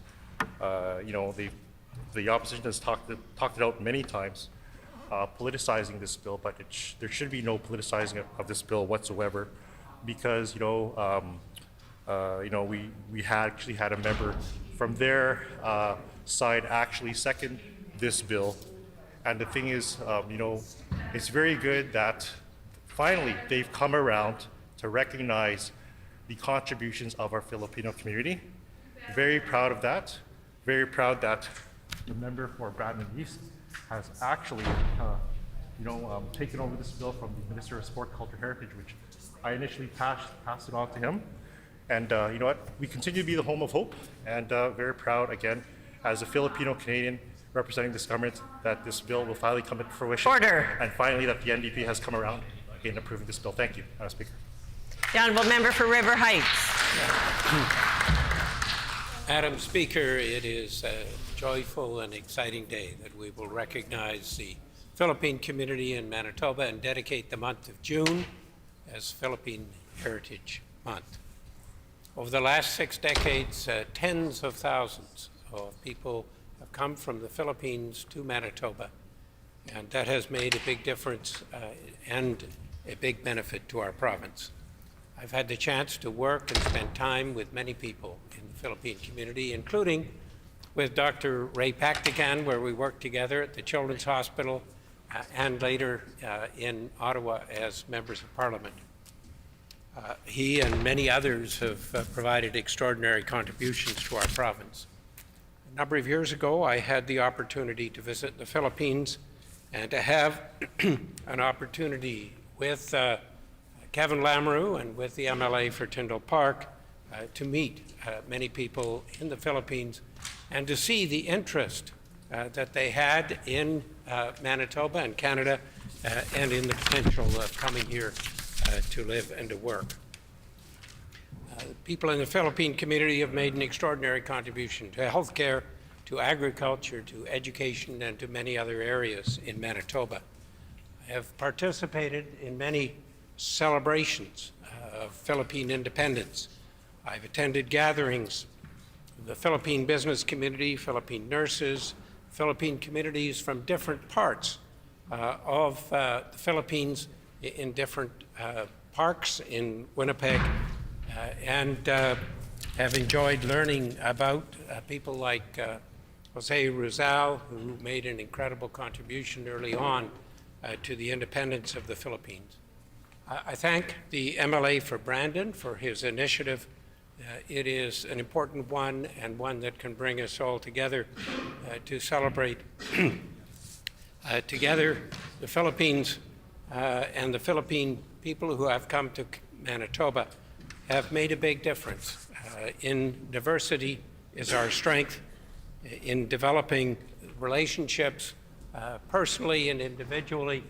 The opposition has talked it out many times, politicizing this bill, but there should be no politicizing of this bill whatsoever, because we actually had a member from their side actually second this bill. And the thing is, it's very good that finally they've come around to recognize the contributions of our Filipino community. Very proud of that. Very proud that the member for Brandon East has actually, taken over this bill from the Minister of Sport, Culture, Heritage, which I initially passed it on to him. And you know what? We continue to be the home of hope, and very proud, again, as a Filipino Canadian representing this government, that this bill will finally come to fruition. Order. And finally, that the NDP has come around in approving this bill. Thank you, Madam Speaker. The Honourable Member for River Heights. Madam Speaker, it is a joyful and exciting day that we will recognize the Philippine community in Manitoba and dedicate the month of June as Philippine Heritage Month. Over the last 6 decades, tens of thousands of people have come from the Philippines to Manitoba, and that has made a big difference and a big benefit to our province. I've had the chance to work and spend time with many people in the Philippine community, including with Dr. Ray Pactican, where we worked together at the Children's Hospital and later in Ottawa as members of Parliament. He and many others have provided extraordinary contributions to our province. A number of years ago, I had the opportunity to visit the Philippines and to have an opportunity with Kevin Lamoureux and with the MLA for Tyndall Park to meet many people in the Philippines and to see the interest that they had in Manitoba and Canada and in the potential of coming here to live and to work. People in the Philippine community have made an extraordinary contribution to healthcare, to agriculture, to education, and to many other areas in Manitoba. I have participated in many celebrations of Philippine independence. I've attended gatherings of the Philippine business community, Philippine nurses, Philippine communities from different parts of the Philippines in different parks in Winnipeg, and have enjoyed learning about people like Jose Rizal, who made an incredible contribution early on to the independence of the Philippines. I thank the MLA for Brandon for his initiative. It is an important one and one that can bring us all together to celebrate together the Philippines and the Philippine people who have come to Manitoba have made a big difference. In diversity is our strength. In developing relationships personally and individually,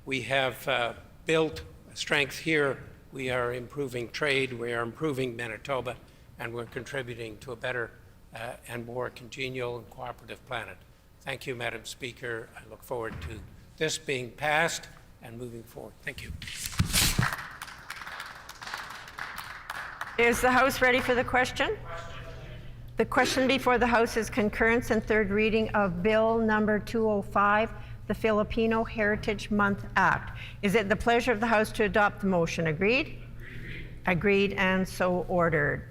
we have built strength here. We are improving trade, we are improving Manitoba, and we're contributing to a better and more congenial and cooperative planet. Thank you, Madam Speaker. I look forward to this being passed and moving forward. Thank you. Is the House ready for the question? The question before the House is concurrence and third reading of Bill number 205, the Filipino Heritage Month Act. Is it the pleasure of the House to adopt the motion? Agreed? Agreed, and so ordered.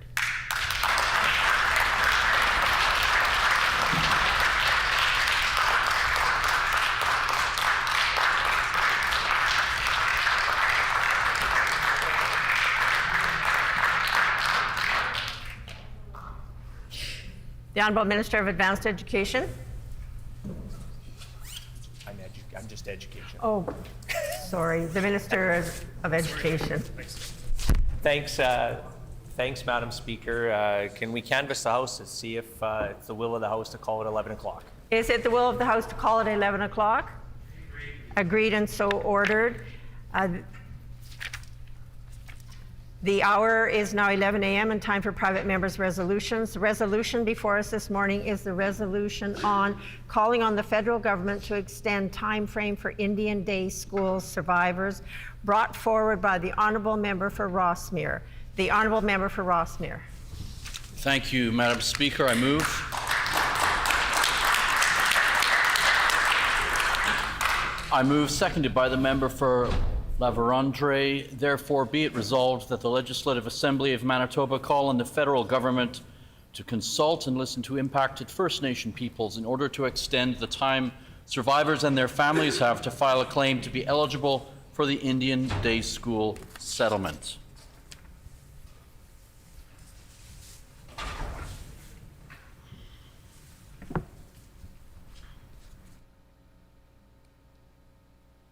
The Honourable Minister of Advanced Education. I'm just education. Oh, sorry, the Minister of Education. Thanks, Madam Speaker. Can we canvass the House to see if it's the will of the House to call it 11 o'clock? Is it the will of the House to call it 11 o'clock? Agreed, and so ordered. The hour is now 11 a.m. and time for private members' resolutions. The resolution before us this morning is the resolution on calling on the federal government to extend time frame for Indian Day school survivors, brought forward by the Honourable Member for Rossmere. The Honourable Member for Rossmere. Thank you, Madam Speaker. I move. I move, seconded by the member for La Vérendrye. Therefore, be it resolved that the Legislative Assembly of Manitoba call on the federal government to consult and listen to impacted First Nation peoples in order to extend the time survivors and their families have to file a claim to be eligible for the Indian Day School settlement.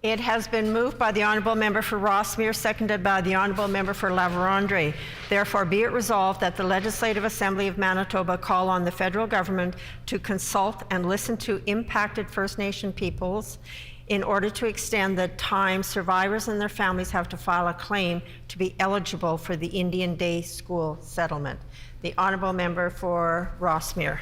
It has been moved by the Honourable Member for Rossmere, seconded by the Honourable Member for La Vérendrye. Therefore, be it resolved that the Legislative Assembly of Manitoba call on the federal government to consult and listen to impacted First Nation peoples in order to extend the time survivors and their families have to file a claim to be eligible for the Indian Day School settlement. The Honourable Member for Rossmere.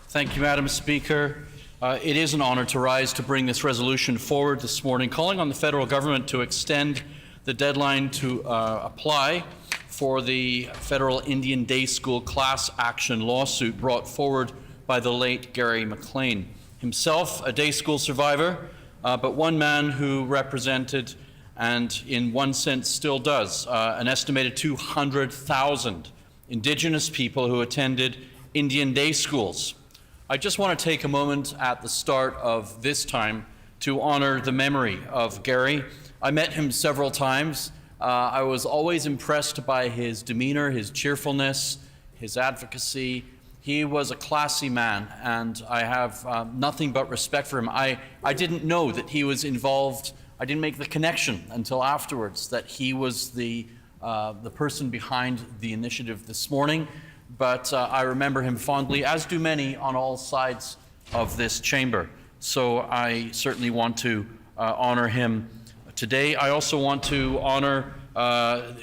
Thank you, Madam Speaker. It is an honour to rise to bring this resolution forward this morning, calling on the federal government to extend the deadline to apply for the federal Indian Day School class action lawsuit brought forward by the late Gary McLean, himself a day school survivor, but one man who represented, and in one sense still does, an estimated 200,000 Indigenous people who attended Indian day schools. I just want to take a moment at the start of this time to honor the memory of Gary. I met him several times. I was always impressed by his demeanor, his cheerfulness, his advocacy. He was a classy man, and I have nothing but respect for him. I didn't know that he was involved. I didn't make the connection until afterwards that he was the person behind the initiative this morning. But I remember him fondly, as do many on all sides of this chamber. So I certainly want to honor him today. I also want to honor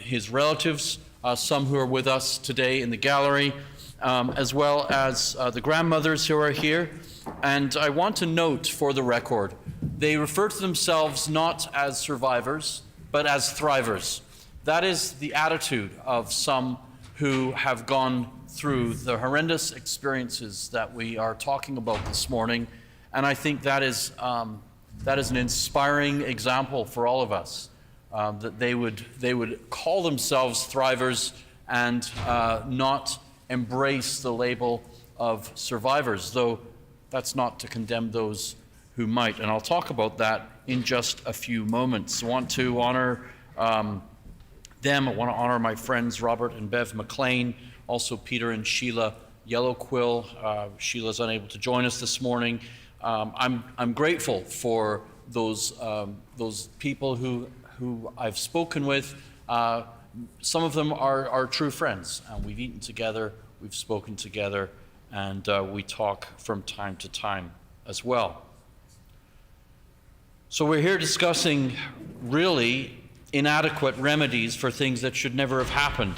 his relatives, some who are with us today in the gallery, as well as the grandmothers who are here. And I want to note for the record, they refer to themselves not as survivors, but as thrivers. That is the attitude of some who have gone through the horrendous experiences that we are talking about this morning. And I think that is an inspiring example for all of us that they would call themselves thrivers and not embrace the label of survivors, though that's not to condemn those who might. And I'll talk about that in just a few moments. I want to honor them. I want to honor my friends Robert and Bev McLean, also Peter and Sheila Yellowquill. Sheila's unable to join us this morning. I'm grateful for those people who I've spoken with. Some of them are true friends. We've eaten together, we've spoken together, and we talk from time to time as well. So we're here discussing really inadequate remedies for things that should never have happened.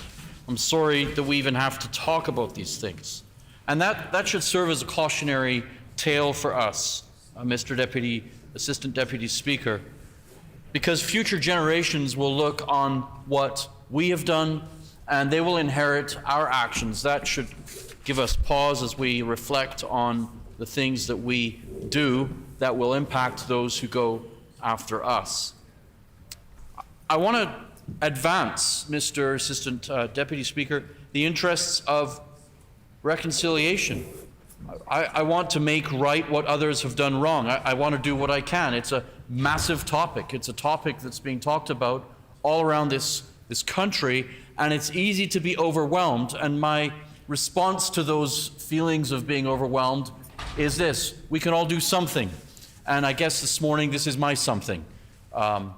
I'm sorry that we even have to talk about these things. And that should serve as a cautionary tale for us, Mr. Assistant Deputy Speaker, because future generations will look on what we have done and they will inherit our actions. That should give us pause as we reflect on the things that we do that will impact those who go after us. I want to advance, Mr. Assistant Deputy Speaker, the interests of reconciliation. I want to make right what others have done wrong. I want to do what I can. It's a massive topic. It's a topic that's being talked about all around this country, and it's easy to be overwhelmed. And my response to those feelings of being overwhelmed is this: we can all do something. And I guess this morning this is my something. And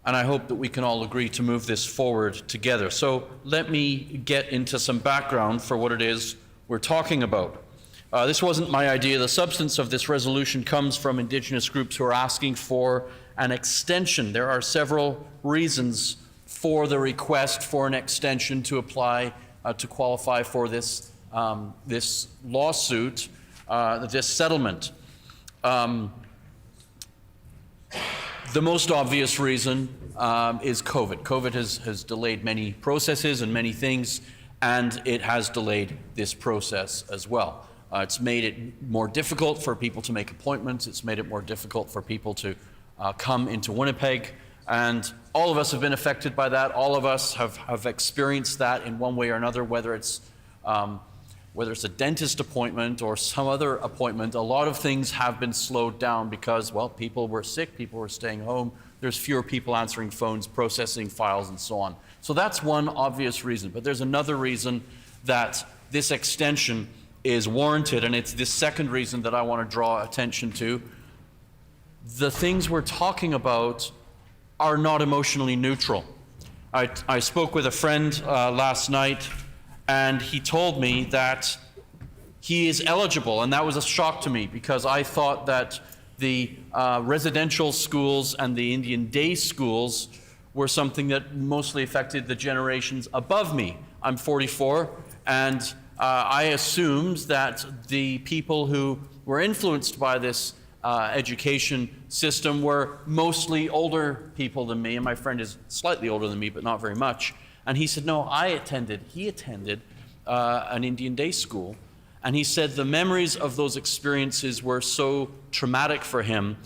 I hope that we can all agree to move this forward together. So let me get into some background for what it is we're talking about. This wasn't my idea. The substance of this resolution comes from Indigenous groups who are asking for an extension. There are several reasons for the request for an extension to apply to qualify for this lawsuit, this settlement. The most obvious reason is COVID. COVID has delayed many processes and many things, and it has delayed this process as well. It's made it more difficult for people to make appointments. It's made it more difficult for people to come into Winnipeg. And all of us have been affected by that. All of us have experienced that in one way or another, whether it's a dentist appointment or some other appointment. A lot of things have been slowed down because, well, people were sick, people were staying home. There's fewer people answering phones, processing files, and so on. So that's one obvious reason. But there's another reason that this extension is warranted, and it's this second reason that I want to draw attention to. The things we're talking about are not emotionally neutral. I spoke with a friend last night, and he told me that he is eligible, and that was a shock to me because I thought that the residential schools and the Indian day schools were something that mostly affected the generations above me. I'm 44, and I assumed that the people who were influenced by this education system were mostly older people than me, and my friend is slightly older than me, but not very much. And he said, no, he attended an Indian day school, and he said the memories of those experiences were so traumatic for him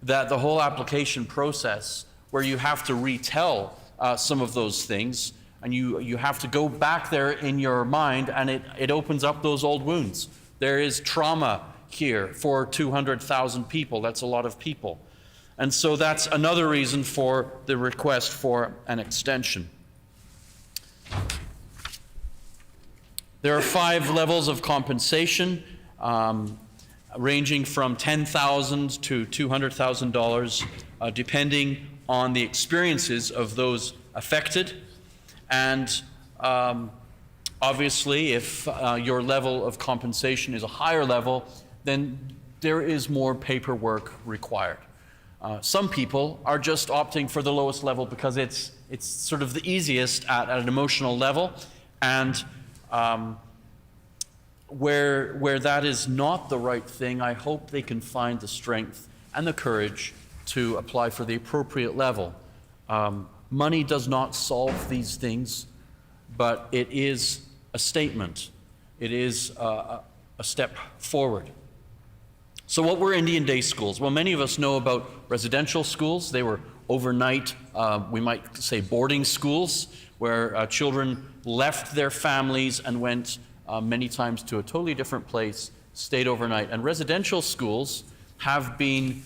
that the whole application process, where you have to retell some of those things, and you have to go back there in your mind, and it opens up those old wounds. There is trauma here for 200,000 people. That's a lot of people. And so that's another reason for the request for an extension. There are 5 levels of compensation, ranging from $10,000 to $200,000, depending on the experiences of those affected. And obviously, if your level of compensation is a higher level, then there is more paperwork required. Some people are just opting for the lowest level because it's sort of the easiest at an emotional level, and where that is not the right thing, I hope they can find the strength and the courage to apply for the appropriate level. Money does not solve these things, but it is a statement. It is a step forward. So what were Indian day schools? Well, many of us know about residential schools. They were overnight, we might say boarding schools, where children left their families and went many times to a totally different place, stayed overnight. And residential schools have been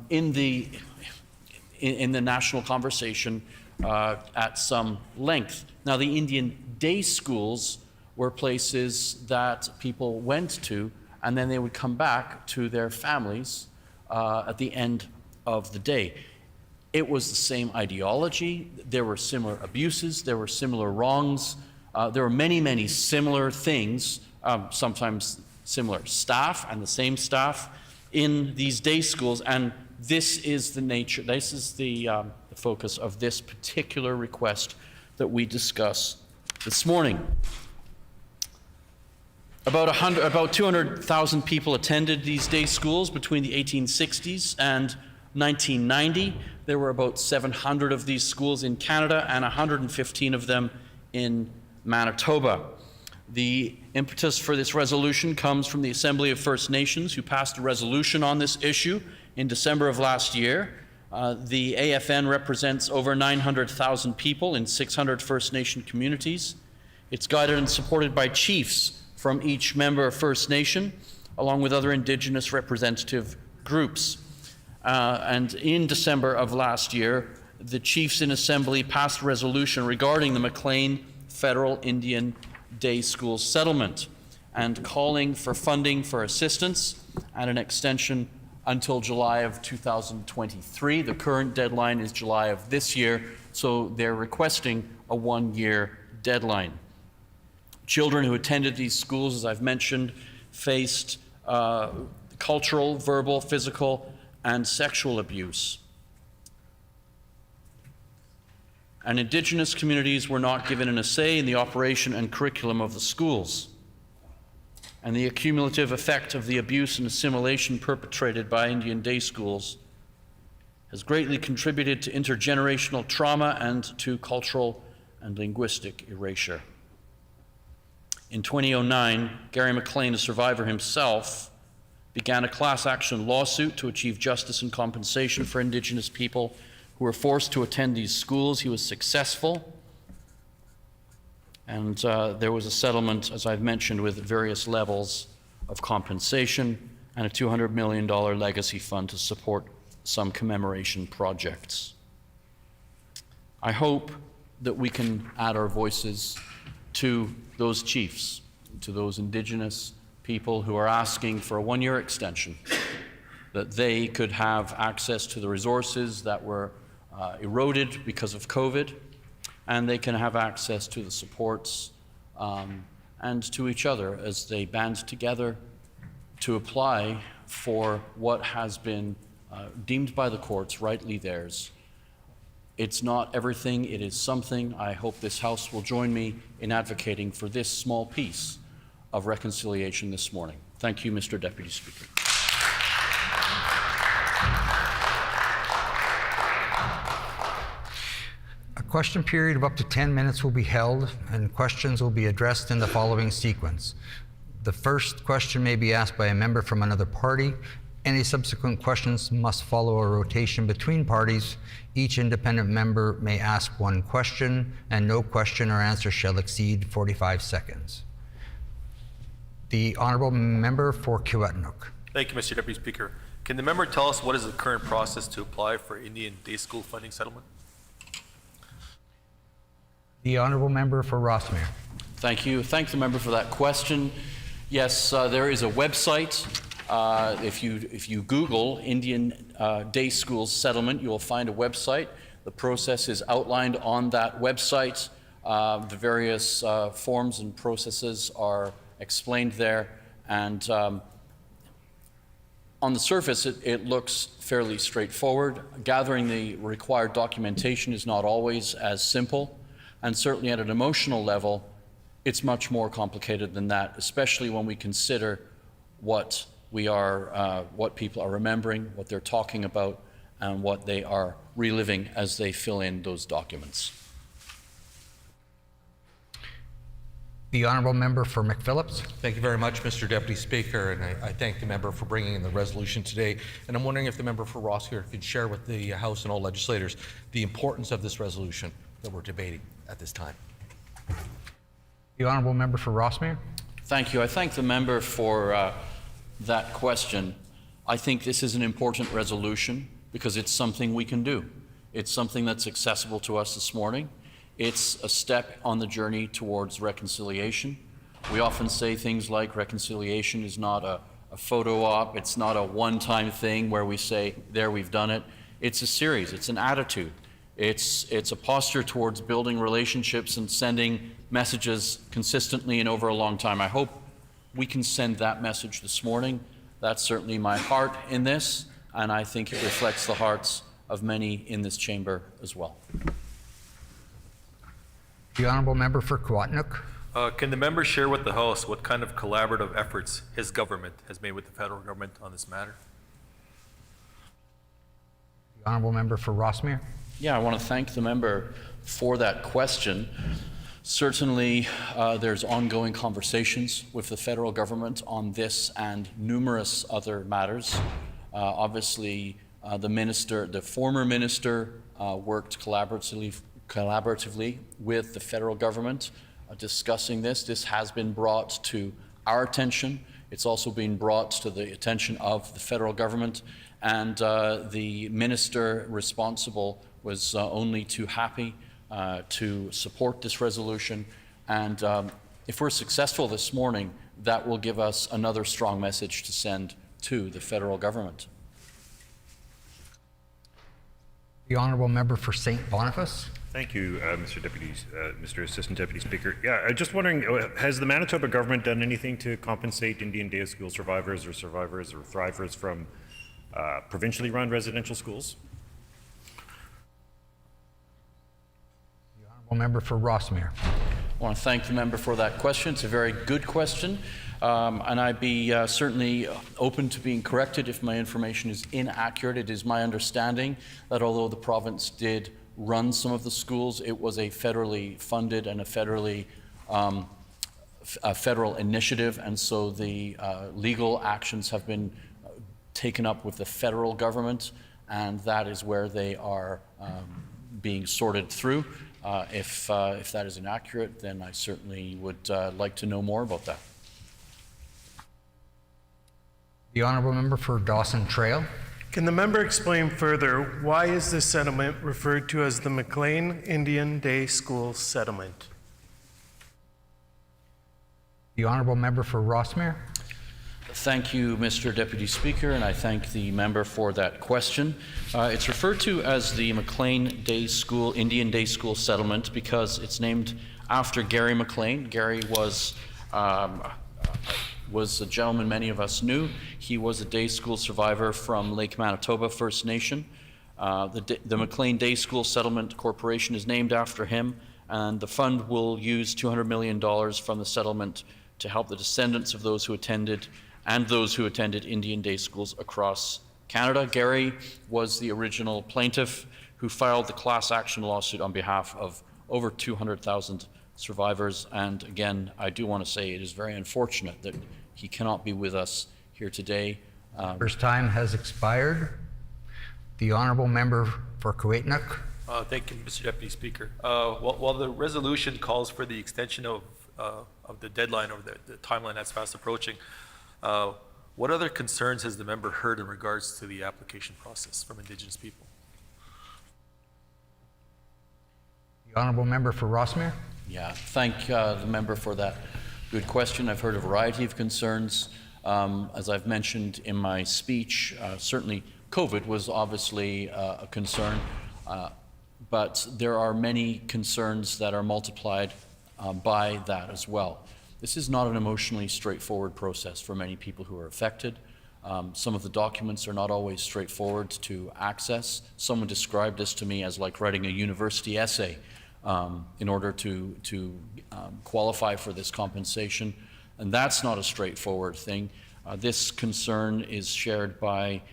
in the national conversation at some length. Now, the Indian day schools were places that people went to, and then they would come back to their families at the end of the day. It was the same ideology. There were similar abuses. There were similar wrongs. There were many, many similar things, sometimes similar staff and the same staff in these day schools. And this is the nature, this is the focus of this particular request that we discuss this morning. About 200,000 people attended these day schools between the 1860s and 1990. There were about 700 of these schools in Canada and 115 of them in Manitoba. The impetus for this resolution comes from the Assembly of First Nations, who passed a resolution on this issue in December of last year. The AFN represents over 900,000 people in 600 First Nation communities. It's guided and supported by chiefs from each member of First Nation, along with other Indigenous representative groups. And in December of last year, the chiefs in Assembly passed a resolution regarding the McLean Federal Indian Day School settlement and calling for funding for assistance and an extension until July of 2023. The current deadline is July of this year, so they're requesting a one-year deadline. Children who attended these schools, as I've mentioned, faced cultural, verbal, physical, and sexual abuse. And Indigenous communities were not given a say in the operation and curriculum of the schools. And the accumulative effect of the abuse and assimilation perpetrated by Indian day schools has greatly contributed to intergenerational trauma and to cultural and linguistic erasure. In 2009, Gary McLean, a survivor himself, began a class action lawsuit to achieve justice and compensation for Indigenous people who were forced to attend these schools. He was successful, and there was a settlement, as I've mentioned, with various levels of compensation and a $200 million legacy fund to support some commemoration projects. I hope that we can add our voices to those chiefs, to those Indigenous people who are asking for a one-year extension, that they could have access to the resources that were eroded because of COVID, and they can have access to the supports and to each other as they band together to apply for what has been deemed by the courts rightly theirs. It's not everything, it is something. I hope this House will join me in advocating for this small piece of reconciliation this morning. Thank you, Mr. Deputy Speaker. A question period of up to 10 minutes will be held, and questions will be addressed in the following sequence. The first question may be asked by a member from another party. Any subsequent questions must follow a rotation between parties. Each independent member may ask one question, and no question or answer shall exceed 45 seconds. The Honourable Member for Kiiwetinoong. Thank you, Mr. Deputy Speaker. Can the member tell us what is the current process to apply for Indian Day School funding settlement? The Honourable Member for Rossmere. Thank you. Thank the member for that question. Yes, there is a website. If you Google Indian Day Schools settlement, you will find a website. The process is outlined on that website. The various forms and processes are explained there, and on the surface it looks fairly straightforward. Gathering the required documentation is not always as simple, and certainly at an emotional level it's much more complicated than that, especially when we consider what people are remembering, what they're talking about, and what they are reliving as they fill in those documents. The honourable member for McPhillips. Thank you very much, Mr. Deputy Speaker, and I thank the member for bringing in the resolution today. And I'm wondering if the member for Ross here could share with the House and all legislators the importance of this resolution that we're debating at this time. The honourable member for Rossmere. Thank you. I thank the member for that question. I think this is an important resolution because it's something we can do. It's something that's accessible to us this morning. It's a step on the journey towards reconciliation. We often say things like reconciliation is not a photo op, it's not a one-time thing where we say, there, we've done it. It's a series, it's an attitude. It's a posture towards building relationships and sending messages consistently and over a long time. I hope we can send that message this morning. That's certainly my heart in this, and I think it reflects the hearts of many in this chamber as well. The honourable member for Kawatnuk. Can the member share with the House what kind of collaborative efforts his government has made with the federal government on this matter? The honourable member for Rossmere. Yeah, I want to thank the member for that question. Certainly, there's ongoing conversations with the federal government on this and numerous other matters. Obviously, the former minister worked collaboratively with the federal government discussing this. This has been brought to our attention. It's also been brought to the attention of the federal government, and the minister responsible was only too happy to support this resolution. And if we're successful this morning, that will give us another strong message to send to the federal government. The honourable member for St. Boniface. Thank you, Mr. Assistant Deputy Speaker. Yeah, I'm just wondering, has the Manitoba government done anything to compensate Indian Day School survivors or thrivers from provincially run residential schools? The honourable member for Rossmere. I want to thank the member for that question. It's a very good question, and I'd be certainly open to being corrected if my information is inaccurate. It is my understanding that although the province did run some of the schools, it was a federally funded and a federal initiative, and so the legal actions have been taken up with the federal government, and that is where they are being sorted through. If that is inaccurate, then I certainly would like to know more about that. The honourable member for Dawson Trail. Can the member explain further why is this settlement referred to as the McLean Indian Day School Settlement? The honourable member for Rossmere. Thank you, Mr. Deputy Speaker, and I thank the member for that question. It's referred to as the McLean Day School, Indian Day School Settlement because it's named after Gary McLean. Gary was a gentleman many of us knew. He was a day school survivor from Lake Manitoba First Nation. The McLean Day School Settlement Corporation is named after him, and the fund will use $200 million from the settlement to help the descendants of those who attended Indian Day schools across Canada. Gary was the original plaintiff who filed the class action lawsuit on behalf of over 200,000 survivors. And again, I do want to say it is very unfortunate that he cannot be with us here today. First time has expired. The honourable member for Kawatnuk. Thank you, Mr. Deputy Speaker. While the resolution calls for the extension of the deadline or the timeline that's fast approaching, what other concerns has the member heard in regards to the application process from Indigenous people? The honourable member for Rossmere. Yeah, thank the member for that good question. I've heard a variety of concerns. As I've mentioned in my speech, certainly COVID was obviously a concern, but there are many concerns that are multiplied by that as well. This is not an emotionally straightforward process for many people who are affected. Some of the documents are not always straightforward to access. Someone described this to me as like writing a university essay in order to qualify for this compensation, and that's not a straightforward thing. This concern is shared by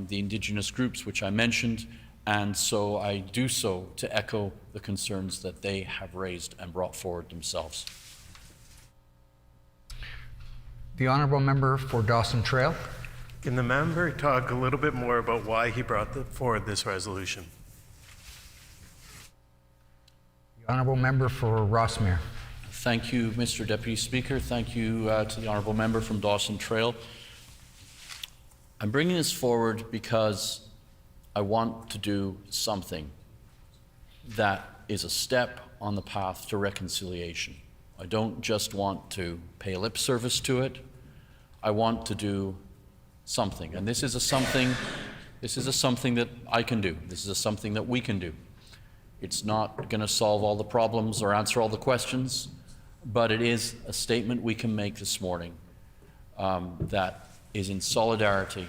the Indigenous groups, which I mentioned, and so I do so to echo the concerns that they have raised and brought forward themselves. The honourable member for Dawson Trail. Can the member talk a little bit more about why he brought forward this resolution? The honourable member for Rossmere. Thank you, Mr. Deputy Speaker. Thank you to the honourable member from Dawson Trail. I'm bringing this forward because I want to do something that is a step on the path to reconciliation. I don't just want to pay lip service to it. I want to do something, and this is a something that I can do. This is a something that we can do. It's not going to solve all the problems or answer all the questions, but it is a statement we can make this morning that is in solidarity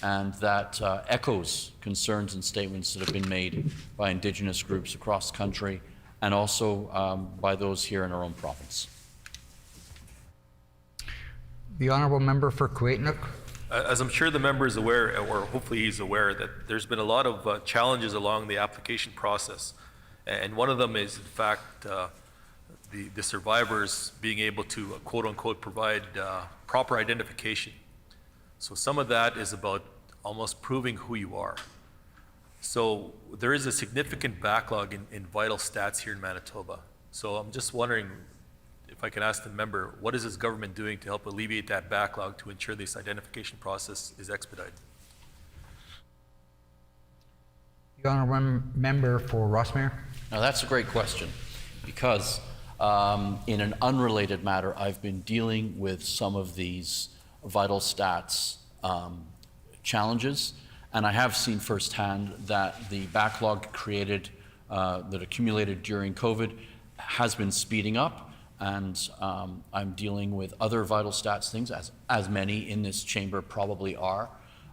and that echoes concerns and statements that have been made by Indigenous groups across the country and also by those here in our own province. The honourable member for Kuwait-Nook. As I'm sure the member is aware, or hopefully he's aware, that there's been a lot of challenges along the application process. And one of them is, in fact, the survivors being able to, quote-unquote, provide proper identification. So some of that is about almost proving who you are. So there is a significant backlog in vital stats here in Manitoba. So I'm just wondering if I can ask the member, what is his government doing to help alleviate that backlog to ensure this identification process is expedited? The honourable member for Rossmere. Now that's a great question because in an unrelated matter, I've been dealing with some of these vital stats challenges, and I have seen firsthand that the backlog created, that accumulated during COVID has been speeding up, and I'm dealing with other vital stats things, as many in this chamber probably are,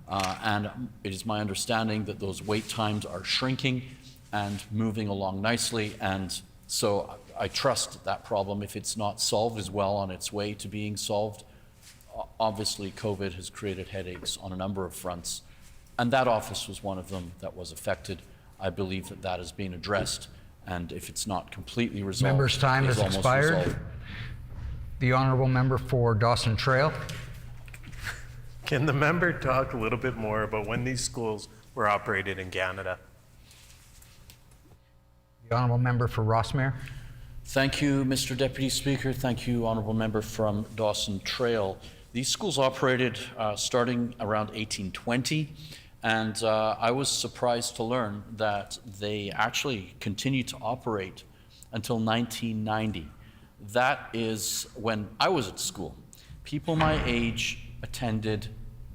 and it is my understanding that those wait times are shrinking and moving along nicely, and so I trust that problem, if it's not solved, is well on its way to being solved. Obviously, COVID has created headaches on a number of fronts, and that office was one of them that was affected. I believe that that has been addressed, and if it's not completely resolved, Member's time has expired. Resolved. The honourable member for Dawson Trail. Can the member talk a little bit more about when these schools were operated in Canada? The honourable member for Rossmere. Thank you, Mr. Deputy Speaker. Thank you, honourable member from Dawson Trail. These schools operated starting around 1820, and I was surprised to learn that they actually continued to operate until 1990. That is when I was at school. People my age attended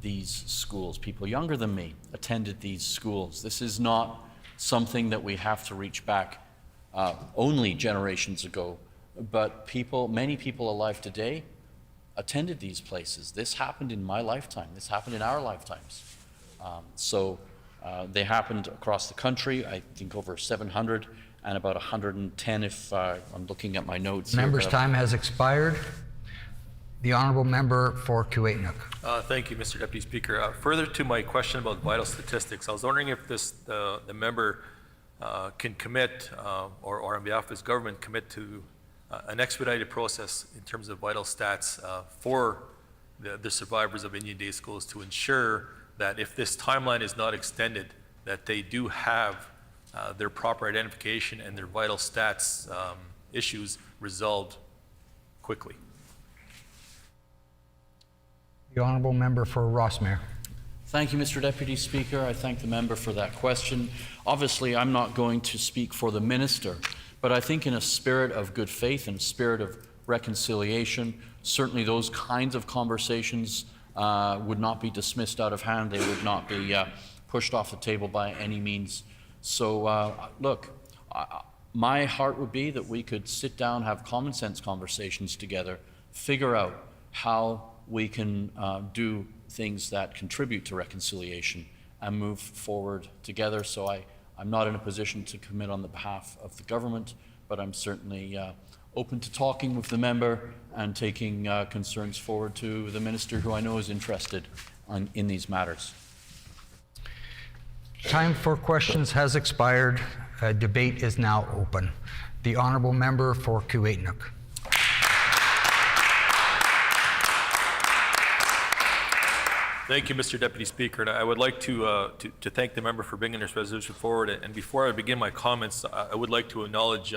these schools. People younger than me attended these schools. This is not something that we have to reach back only generations ago, but many people alive today attended these places. This happened in my lifetime. This happened in our lifetimes. They happened across the country, I think over 700 and about 110 if I'm looking at my notes. Member's time has expired. The honourable member for Kuwait-Nook. Thank you, Mr. Deputy Speaker. Further to my question about vital statistics, I was wondering if the member can commit, or on behalf of his government, commit to an expedited process in terms of vital stats for the survivors of Indian Day schools to ensure that if this timeline is not extended, that they do have their proper identification and their vital stats issues resolved quickly. The honourable member for Rossmere. Thank you, Mr. Deputy Speaker. I thank the member for that question. Obviously, I'm not going to speak for the minister, but I think in a spirit of good faith and a spirit of reconciliation, certainly those kinds of conversations would not be dismissed out of hand. They would not be pushed off the table by any means. So, look, my heart would be that we could sit down, have common sense conversations together, figure out how we can do things that contribute to reconciliation and move forward together. So I'm not in a position to commit on the behalf of the government, but I'm certainly open to talking with the member and taking concerns forward to the minister, who I know is interested in these matters. Time for questions has expired. Debate is now open. The honourable member for Kuwait-Nook. Thank you, Mr. Deputy Speaker. And I would like to thank the member for bringing this resolution forward. And before I begin my comments, I would like to acknowledge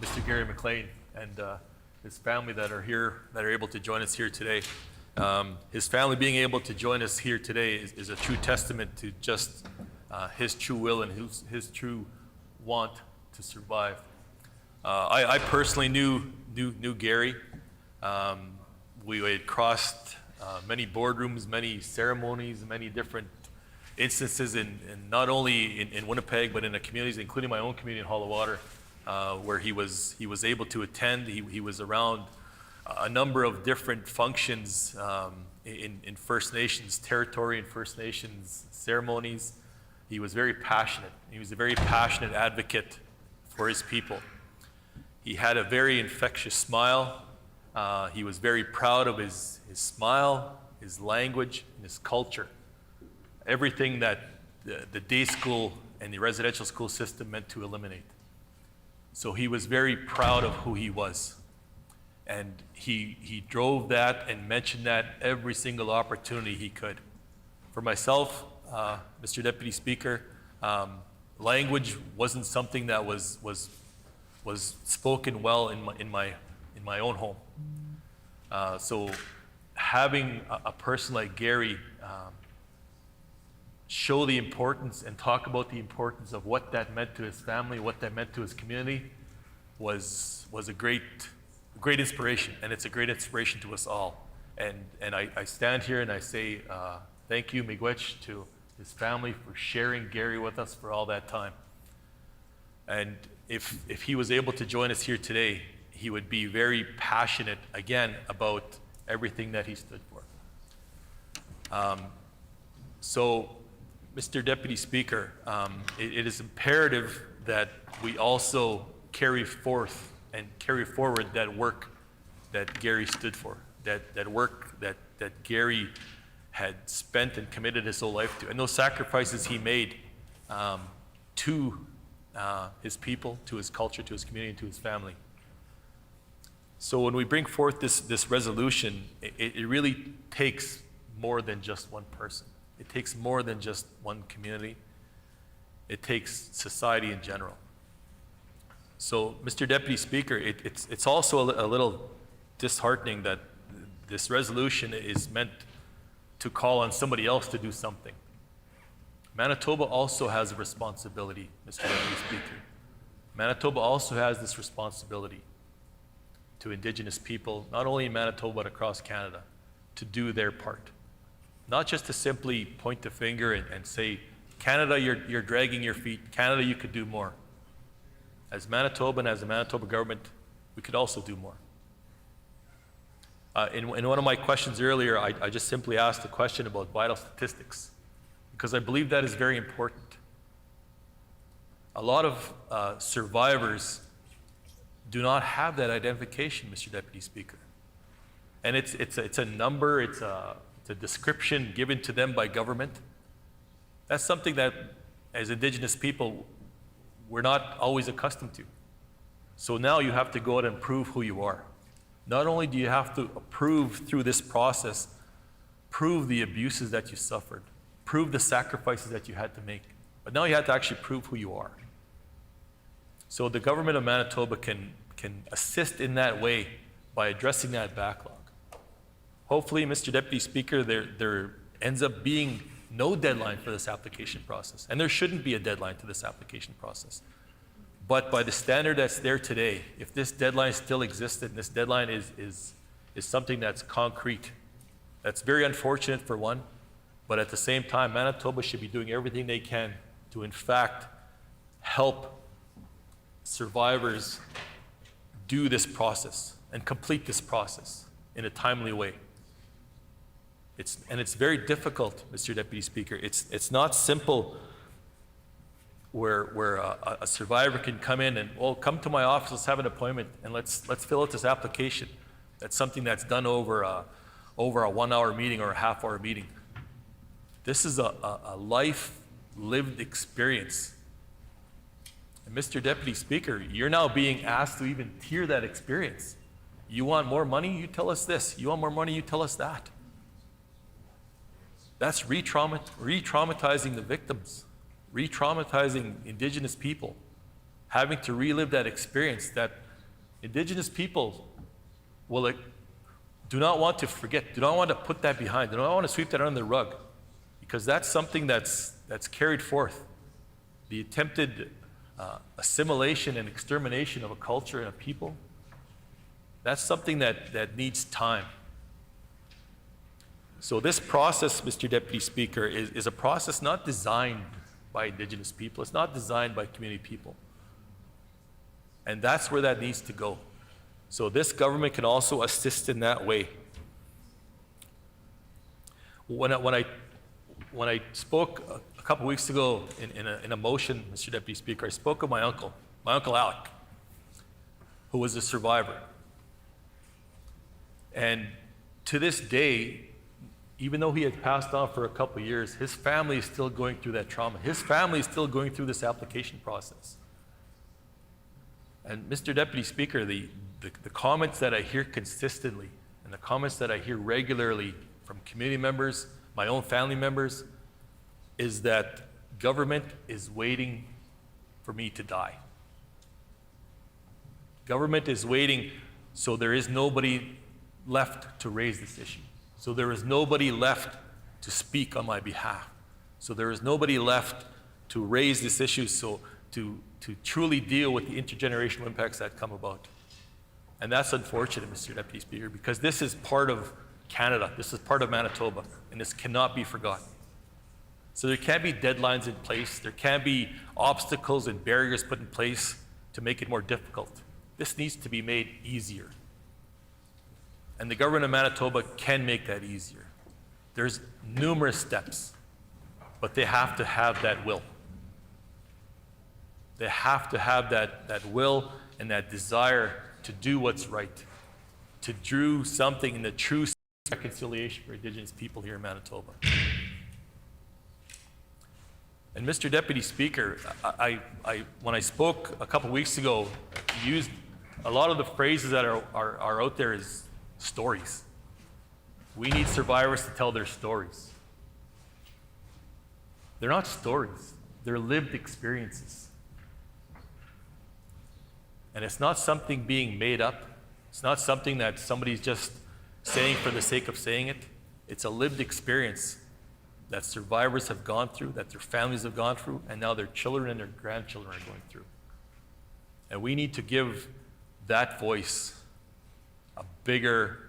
Mr. Gary McLean and his family that are here, that are able to join us here today. His family being able to join us here today is a true testament to just his true will and his true want to survive. I personally knew Gary. We had crossed many boardrooms, many ceremonies, many different instances in not only in Winnipeg, but in the communities, including my own community in Hollow Water, where he was able to attend. He was around a number of different functions in First Nations territory and First Nations ceremonies. He was very passionate. He was a very passionate advocate for his people. He had a very infectious smile. He was very proud of his smile, his language, and his culture. Everything that the day school and the residential school system meant to eliminate. So he was very proud of who he was. And he drove that and mentioned that every single opportunity he could. For myself, Mr. Deputy Speaker, language wasn't something that was spoken well in my own home. So having a person like Gary show the importance and talk about the importance of what that meant to his family, what that meant to his community, was a great inspiration, and it's a great inspiration to us all. And I stand here and I say thank you, miigwech, to his family for sharing Gary with us for all that time. And if he was able to join us here today, he would be very passionate, again, about everything that he stood for. So, Mr. Deputy Speaker, it is imperative that we also carry forward that work that Gary stood for, that work that Gary had spent and committed his whole life to, and those sacrifices he made to his people, to his culture, to his community, and to his family. So when we bring forth this resolution, it really takes more than just one person. It takes more than just one community. It takes society in general. So, Mr. Deputy Speaker, it's also a little disheartening that this resolution is meant to call on somebody else to do something. Manitoba also has a responsibility, Mr. Deputy Speaker. Manitoba also has this responsibility to Indigenous people, not only in Manitoba but across Canada, to do their part. Not just to simply point the finger and say, Canada, you're dragging your feet. Canada, you could do more. As Manitoba and as the Manitoba government, we could also do more. In one of my questions earlier, I just simply asked a question about vital statistics, because I believe that is very important. A lot of survivors do not have that identification, Mr. Deputy Speaker. And it's a number, it's a description given to them by government. That's something that, as Indigenous people, we're not always accustomed to. So now you have to go out and prove who you are. Not only do you have to prove through this process, prove the abuses that you suffered, prove the sacrifices that you had to make, but now you have to actually prove who you are. So the government of Manitoba can assist in that way by addressing that backlog. Hopefully, Mr. Deputy Speaker, there ends up being no deadline for this application process, and there shouldn't be a deadline to this application process. But by the standard that's there today, if this deadline still existed, and this deadline is something that's concrete, that's very unfortunate for one, but at the same time, Manitoba should be doing everything they can to, in fact, help survivors do this process and complete this process in a timely way. It's very difficult, Mr. Deputy Speaker. It's not simple where a survivor can come in and, well, come to my office, let's have an appointment, and let's fill out this application. That's something that's done over a 1 hour meeting or a half-hour meeting. This is a life-lived experience. And Mr. Deputy Speaker, you're now being asked to even tier that experience. You want more money? You tell us this. You want more money? You tell us that. That's re-traumatizing the victims, re-traumatizing Indigenous people, having to relive that experience that Indigenous people will do not want to forget, do not want to put that behind, do not want to sweep that under the rug, because that's something that's carried forth. The attempted assimilation and extermination of a culture and a people, that's something that needs time. So this process, Mr. Deputy Speaker, is a process not designed by Indigenous people. It's not designed by community people. And that's where that needs to go. So this government can also assist in that way. When I spoke a couple weeks ago in a motion, Mr. Deputy Speaker, I spoke of my uncle Alec, who was a survivor. And to this day, even though he had passed on for a couple of years, his family is still going through that trauma. His family is still going through this application process. And Mr. Deputy Speaker, the comments that I hear consistently and the comments that I hear regularly from community members, my own family members, is that government is waiting for me to die. Government is waiting, so there is nobody left to raise this issue. So there is nobody left to speak on my behalf. So there is nobody left to raise this issue, so to truly deal with the intergenerational impacts that come about. And that's unfortunate, Mr. Deputy Speaker, because this is part of Canada, this is part of Manitoba, and this cannot be forgotten. So there can't be deadlines in place, there can't be obstacles and barriers put in place to make it more difficult. This needs to be made easier. And the government of Manitoba can make that easier. There's numerous steps, but they have to have that will. They have to have that will and that desire to do what's right, to do something in the true reconciliation for Indigenous people here in Manitoba. And Mr. Deputy Speaker, when I spoke a couple weeks ago, used a lot of the phrases that are out there is stories. We need survivors to tell their stories. They're not stories, they're lived experiences. And it's not something being made up. It's not something that somebody's just saying for the sake of saying it. It's a lived experience that survivors have gone through, that their families have gone through, and now their children and their grandchildren are going through. And we need to give that voice a bigger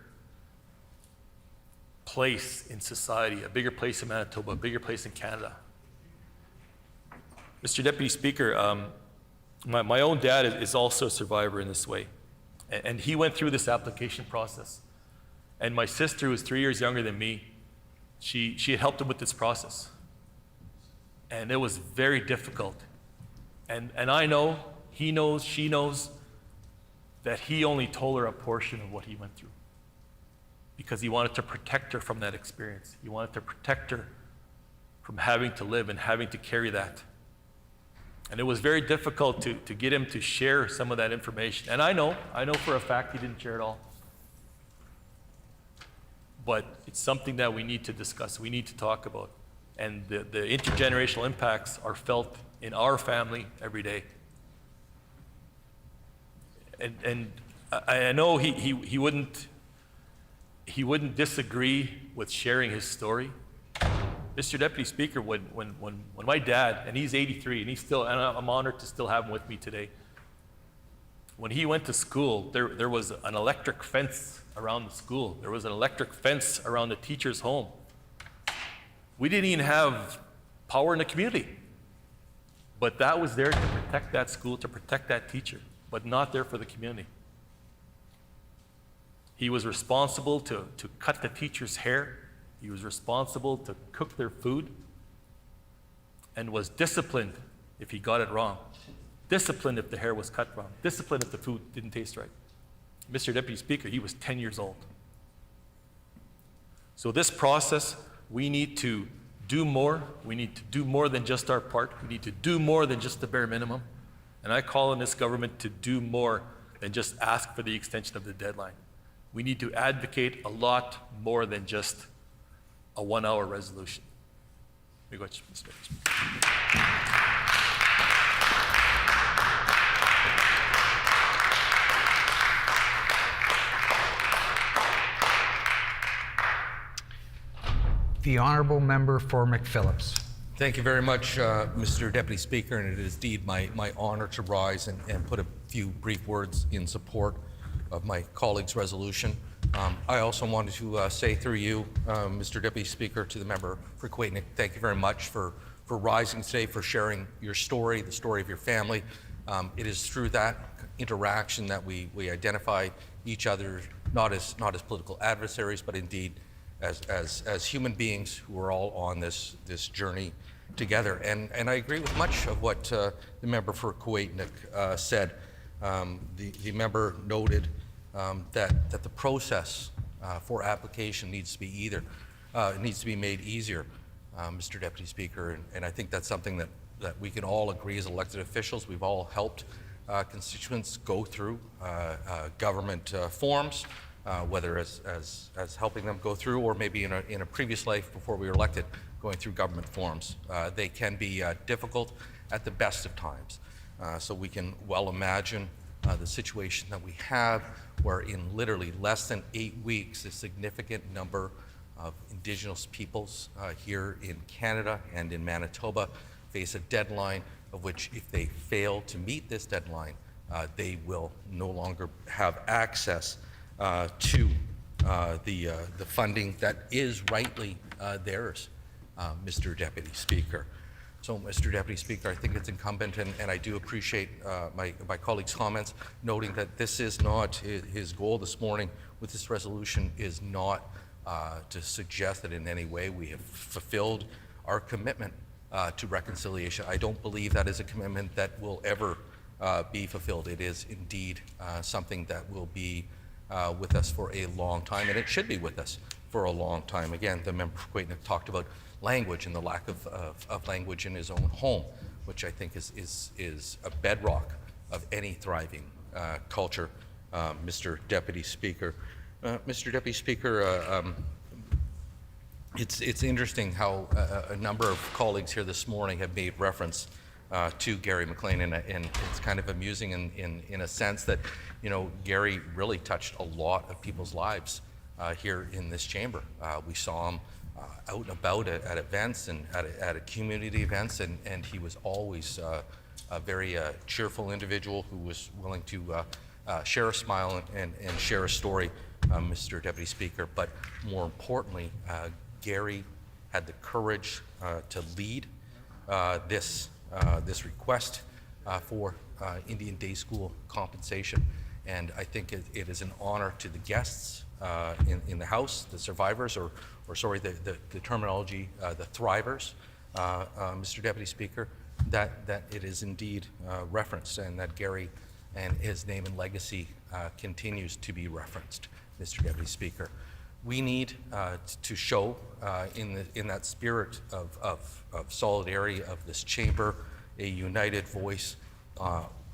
place in society, a bigger place in Manitoba, a bigger place in Canada. Mr. Deputy Speaker, my own dad is also a survivor in this way. And he went through this application process. And my sister, who was 3 years younger than me, she had helped him with this process. And it was very difficult. And I know, he knows, she knows, that he only told her a portion of what he went through because he wanted to protect her from that experience. He wanted to protect her from having to live and having to carry that. And it was very difficult to get him to share some of that information. And I know for a fact he didn't share it all. But it's something that we need to discuss, we need to talk about. And the intergenerational impacts are felt in our family every day. And I know he wouldn't disagree with sharing his story. Mr. Deputy Speaker, when my dad, and he's 83, and and I'm honored to still have him with me today. When he went to school, there was an electric fence around the school. There was an electric fence around the teacher's home. We didn't even have power in the community. But that was there to protect that school, to protect that teacher, but not there for the community. He was responsible to cut the teacher's hair. He was responsible to cook their food and was disciplined if he got it wrong. Disciplined if the hair was cut wrong. Disciplined if the food didn't taste right. Mr. Deputy Speaker, he was 10 years old. So this process, we need to do more. We need to do more than just our part. We need to do more than just the bare minimum. And I call on this government to do more than just ask for the extension of the deadline. We need to advocate a lot more than just a 1-hour resolution. Miigwech, Mr. Deputy Speaker. The Honourable Member for McPhillips. Thank you very much, Mr. Deputy Speaker, and it is indeed my honor to rise and put a few brief words in support of my colleague's resolution. I also wanted to say through you, Mr. Deputy Speaker, to the member for Quaitnick, thank you very much for rising today, for sharing your story, the story of your family. It is through that interaction that we identify each other not as political adversaries, but indeed as human beings who are all on this journey together. And I agree with much of what the member for Quaitnick said. The member noted that the process for application needs to be made easier, Mr. Deputy Speaker, and I think that's something that we can all agree as elected officials. We've all helped constituents go through government forms, whether as helping them go through or maybe in a previous life before we were elected, going through government forms. They can be difficult at the best of times. So we can well imagine the situation that we have, where in literally less than 8 weeks, a significant number of Indigenous peoples here in Canada and in Manitoba face a deadline of which, if they fail to meet this deadline, they will no longer have access to the funding that is rightly theirs, Mr. Deputy Speaker. So, Mr. Deputy Speaker, I think it's incumbent, and I do appreciate my colleague's comments, noting that this is not his goal this morning with this resolution is not to suggest that in any way we have fulfilled our commitment to reconciliation. I don't believe that is a commitment that will ever be fulfilled. It is indeed something that will be with us for a long time, and it should be with us for a long time. Again, the member for Quaitnick talked about language and the lack of language in his own home, which I think is a bedrock of any thriving culture, Mr. Deputy Speaker. Mr. Deputy Speaker, it's interesting how a number of colleagues here this morning have made reference to Gary McLean, and it's kind of amusing in a sense that, you know, Gary really touched a lot of people's lives here in this chamber. We saw him out and about at events and at community events, and he was always a very cheerful individual who was willing to share a smile and share a story, Mr. Deputy Speaker. But more importantly, Gary had the courage to lead this request for Indian Day School compensation. And I think it is an honor to the guests in the House, the survivors, or sorry, the terminology, the thrivers, Mr. Deputy Speaker, that it is indeed referenced, and that Gary and his name and legacy continues to be referenced, Mr. Deputy Speaker. We need to show in that spirit of solidarity of this chamber, a united voice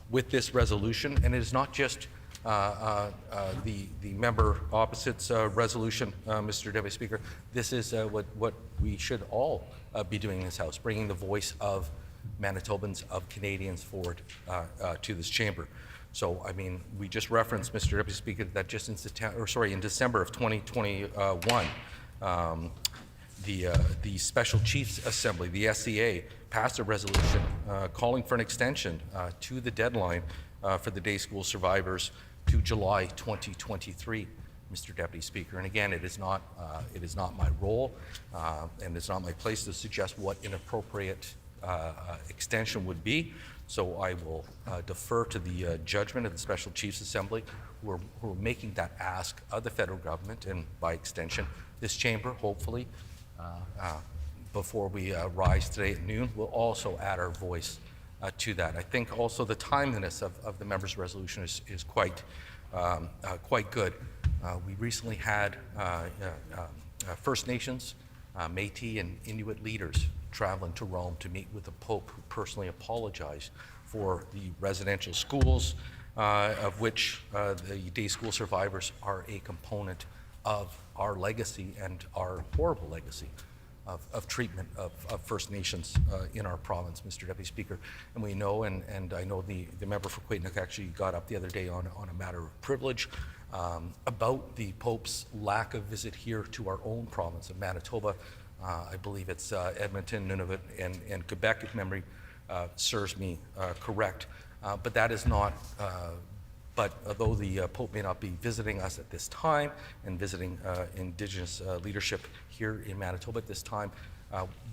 with this resolution. And it is not just the member opposite's resolution, Mr. Deputy Speaker. This is what we should all be doing in this House, bringing the voice of Manitobans, of Canadians forward to this chamber. So, I mean, we just referenced, Mr. Deputy Speaker, that just in December of 2021, the Special Chiefs Assembly, the SCA, passed a resolution calling for an extension to the deadline for the day school survivors to July 2023, Mr. Deputy Speaker. And again, it is not my role and it's not my place to suggest what an appropriate extension would be. So I will defer to the judgment of the Special Chiefs Assembly, who are making that ask of the federal government, and by extension, this chamber, hopefully, before we rise today at noon, will also add our voice to that. I think also the timeliness of the member's resolution is quite good. We recently had First Nations, Métis, and Inuit leaders traveling to Rome to meet with the Pope, who personally apologized for the residential schools, of which the day school survivors are a component of our legacy and our horrible legacy of treatment of First Nations in our province, Mr. Deputy Speaker. And we know, and I know the member for Quaitnook actually got up the other day on a matter of privilege about the Pope's lack of visit here to our own province of Manitoba. I believe it's Edmonton, Nunavut, and Quebec, if memory serves me correct. But that is not, but although the Pope may not be visiting us at this time and visiting Indigenous leadership here in Manitoba at this time,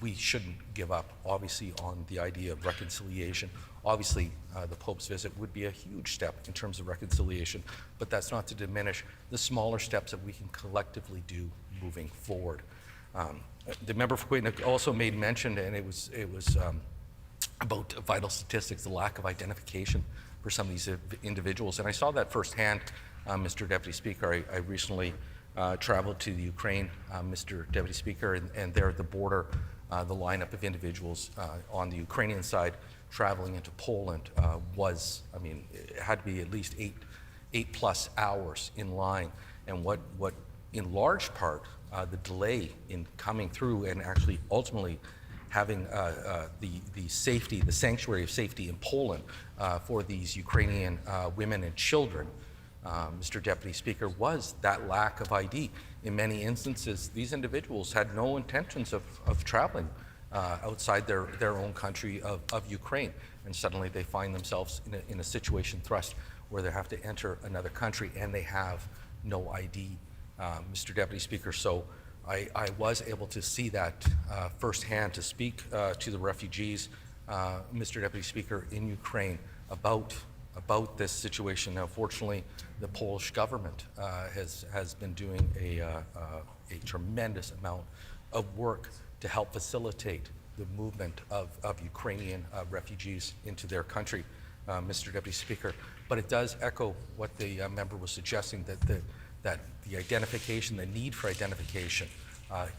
we shouldn't give up, obviously, on the idea of reconciliation. Obviously, the Pope's visit would be a huge step in terms of reconciliation, but that's not to diminish the smaller steps that we can collectively do moving forward. The member for Quaitnook also made mention, and it was about vital statistics, the lack of identification for some of these individuals. And I saw that firsthand, Mr. Deputy Speaker. I recently traveled to the Ukraine, Mr. Deputy Speaker, and there at the border, the lineup of individuals on the Ukrainian side traveling into Poland was, I mean, it had to be at least eight plus hours in line. And what in large part, the delay in coming through and actually ultimately having the safety, the sanctuary of safety in Poland for these Ukrainian women and children, Mr. Deputy Speaker, was that lack of ID. In many instances, these individuals had no intentions of traveling outside their own country of Ukraine, and suddenly they find themselves in a situation thrust where they have to enter another country and they have no ID, Mr. Deputy Speaker. So I was able to see that firsthand, to speak to the refugees, Mr. Deputy Speaker, in Ukraine about this situation. Now, fortunately, the Polish government has been doing a tremendous amount of work to help facilitate the movement of Ukrainian refugees into their country, Mr. Deputy Speaker. But it does echo what the member was suggesting, that the identification, the need for identification,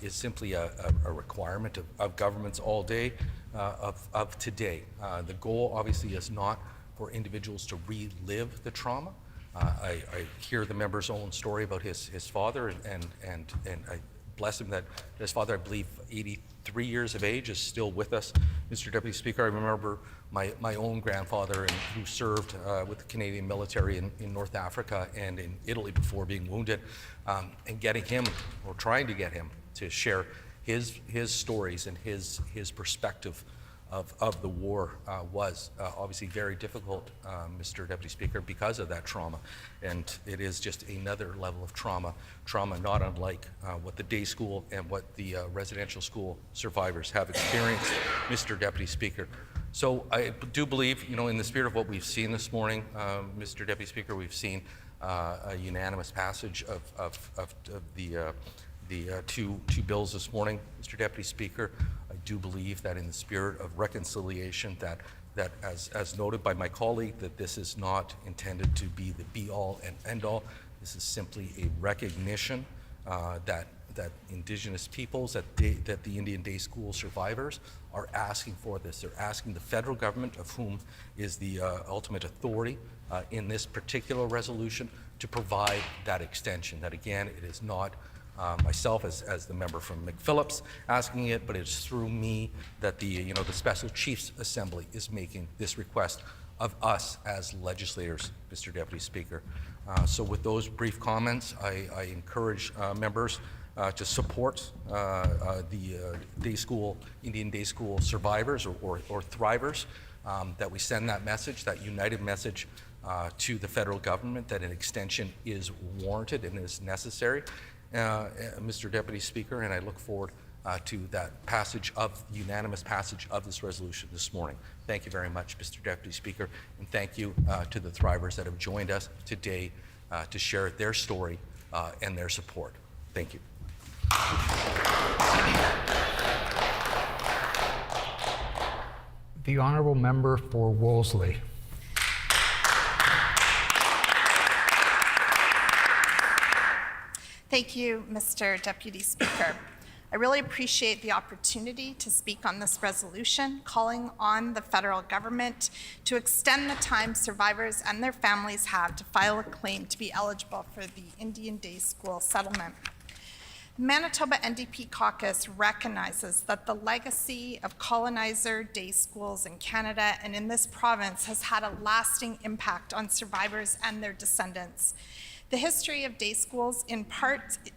is simply a requirement of governments all day, of today. The goal obviously is not for individuals to relive the trauma. I hear the member's own story about his father, and I bless him that his father, I believe, 83 years of age, is still with us. Mr. Deputy Speaker, I remember my own grandfather, who served with the Canadian military in North Africa and in Italy before being wounded, and getting him, or trying to get him, to share his stories and his perspective of the war was obviously very difficult, Mr. Deputy Speaker, because of that trauma. And it is just another level of trauma not unlike what the day school and what the residential school survivors have experienced, Mr. Deputy Speaker. So I do believe, in the spirit of what we've seen this morning, Mr. Deputy Speaker, we've seen a unanimous passage of the two bills this morning, Mr. Deputy Speaker. I do believe that in the spirit of reconciliation, that as noted by my colleague, that this is not intended to be the be-all and end-all. This is simply a recognition that Indigenous peoples, that the Indian Day School survivors are asking for this. They're asking the federal government, of whom is the ultimate authority in this particular resolution, to provide that extension. That again, it is not myself as the member from McPhillips asking it, but it's through me that the Special Chiefs Assembly is making this request of us as legislators, Mr. Deputy Speaker. So with those brief comments, I encourage members to support the Indian Day School survivors or thrivers, that we send that message, that united message to the federal government, that an extension is warranted and is necessary, Mr. Deputy Speaker, and I look forward to that unanimous passage of this resolution this morning. Thank you very much, Mr. Deputy Speaker, and thank you to the thrivers that have joined us today to share their story and their support. Thank you. The Honourable Member for Wolseley. Thank you, Mr. Deputy Speaker. I really appreciate the opportunity to speak on this resolution, calling on the federal government to extend the time survivors and their families have to file a claim to be eligible for the Indian Day School settlement. The Manitoba NDP caucus recognizes that the legacy of colonizer day schools in Canada and in this province has had a lasting impact on survivors and their descendants. The history of day schools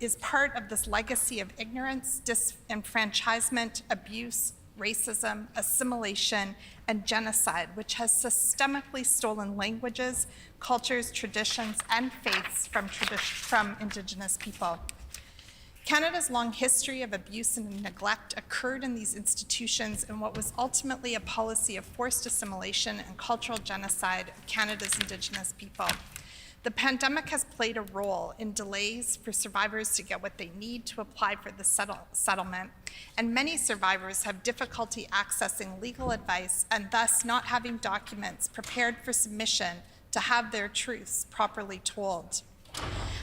is part of this legacy of ignorance, disenfranchisement, abuse, racism, assimilation, and genocide, which has systemically stolen languages, cultures, traditions, and faiths from Indigenous people. Canada's long history of abuse and neglect occurred in these institutions in what was ultimately a policy of forced assimilation and cultural genocide of Canada's Indigenous people. The pandemic has played a role in delays for survivors to get what they need to apply for the settlement, and many survivors have difficulty accessing legal advice and thus not having documents prepared for submission to have their truths properly told.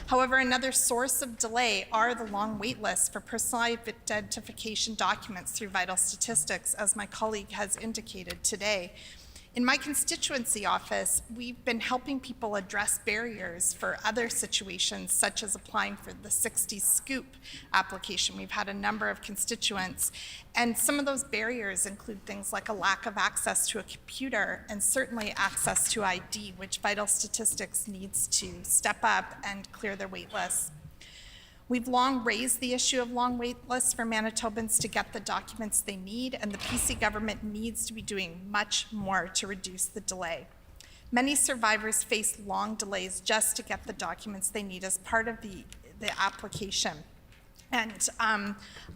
However, another source of delay are the long wait lists for personal identification documents through Vital Statistics, as my colleague has indicated today. In my constituency office, we've been helping people address barriers for other situations, such as applying for the 60 Scoop application. We've had a number of constituents, and some of those barriers include things like a lack of access to a computer and certainly access to ID, which Vital Statistics needs to step up and clear their wait lists. We've long raised the issue of long wait lists for Manitobans to get the documents they need, and the PC government needs to be doing much more to reduce the delay. Many survivors face long delays just to get the documents they need as part of the application. And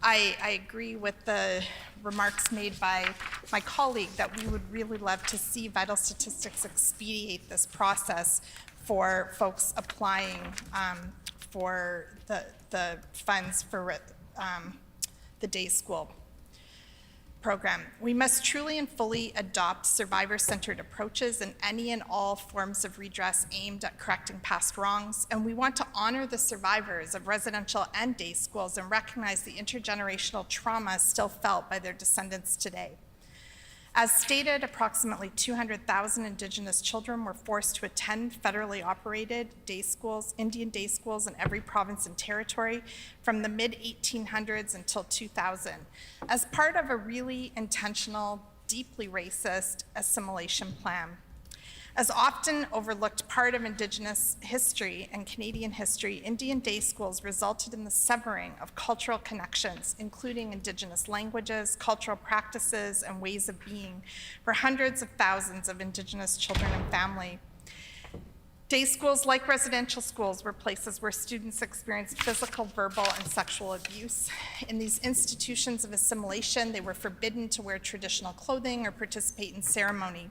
I agree with the remarks made by my colleague that we would really love to see Vital Statistics expedite this process for folks applying for the funds for the day school program. We must truly and fully adopt survivor-centered approaches in any and all forms of redress aimed at correcting past wrongs, and we want to honor the survivors of residential and day schools and recognize the intergenerational trauma still felt by their descendants today. As stated, approximately 200,000 Indigenous children were forced to attend federally operated day schools, Indian day schools in every province and territory from the mid-1800s until 2000, as part of a really intentional, deeply racist assimilation plan. As often overlooked part of Indigenous history and Canadian history, Indian day schools resulted in the severing of cultural connections, including Indigenous languages, cultural practices, and ways of being for hundreds of thousands of Indigenous children and family. Day schools, like residential schools, were places where students experienced physical, verbal, and sexual abuse. In these institutions of assimilation, they were forbidden to wear traditional clothing or participate in ceremony.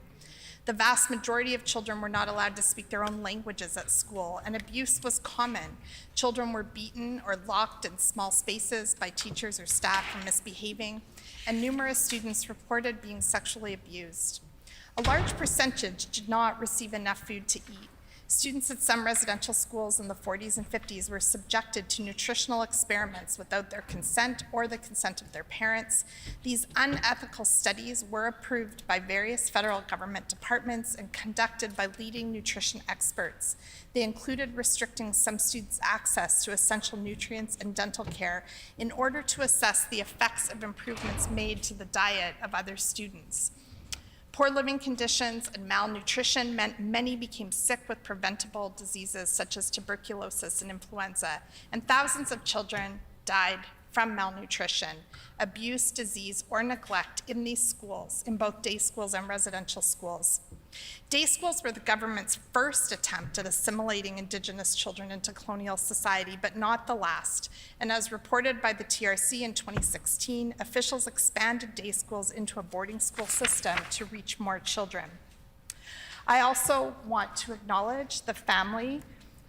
The vast majority of children were not allowed to speak their own languages at school, and abuse was common. Children were beaten or locked in small spaces by teachers or staff for misbehaving, and numerous students reported being sexually abused. A large percentage did not receive enough food to eat. Students at some residential schools in the 40s and 50s were subjected to nutritional experiments without their consent or the consent of their parents. These unethical studies were approved by various federal government departments and conducted by leading nutrition experts. They included restricting some students' access to essential nutrients and dental care in order to assess the effects of improvements made to the diet of other students. Poor living conditions and malnutrition meant many became sick with preventable diseases such as tuberculosis and influenza, and thousands of children died from malnutrition, abuse, disease, or neglect in these schools, in both day schools and residential schools. Day schools were the government's first attempt at assimilating Indigenous children into colonial society, but not the last. And as reported by the TRC in 2016, officials expanded day schools into a boarding school system to reach more children. I also want to acknowledge the family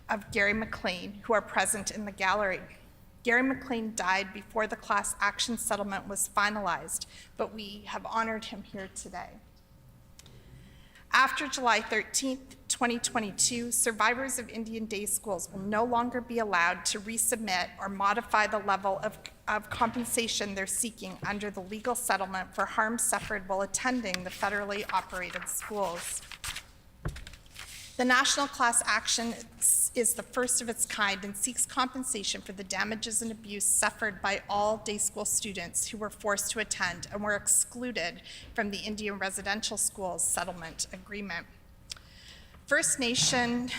of Gary McLean, who are present in the gallery. Gary McLean died before the class action settlement was finalized, but we have honored him here today. After July 13th, 2022, survivors of Indian Day schools will no longer be allowed to resubmit or modify the level of compensation they're seeking under the legal settlement for harm suffered while attending the federally operated schools. The national class action is the first of its kind and seeks compensation for the damages and abuse suffered by all day school students who were forced to attend and were excluded from the Indian residential schools settlement agreement. First Nation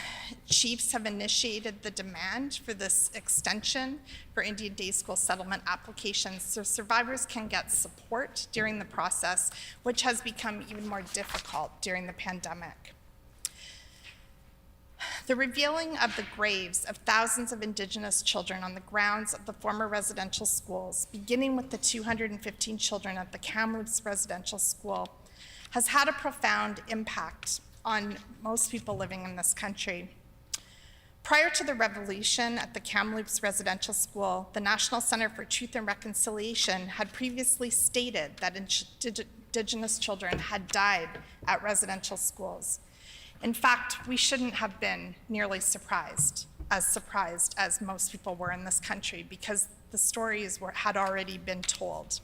chiefs have initiated the demand for this extension for Indian Day School settlement applications so survivors can get support during the process, which has become even more difficult during the pandemic. The revealing of the graves of thousands of Indigenous children on the grounds of the former residential schools, beginning with the 215 children at the Kamloops Residential School, has had a profound impact on most people living in this country. Prior to the revolution at the Kamloops Residential School, the National Center for Truth and Reconciliation had previously stated that Indigenous children had died at residential schools. In fact, we shouldn't have been nearly surprised as most people were in this country because the stories had already been told.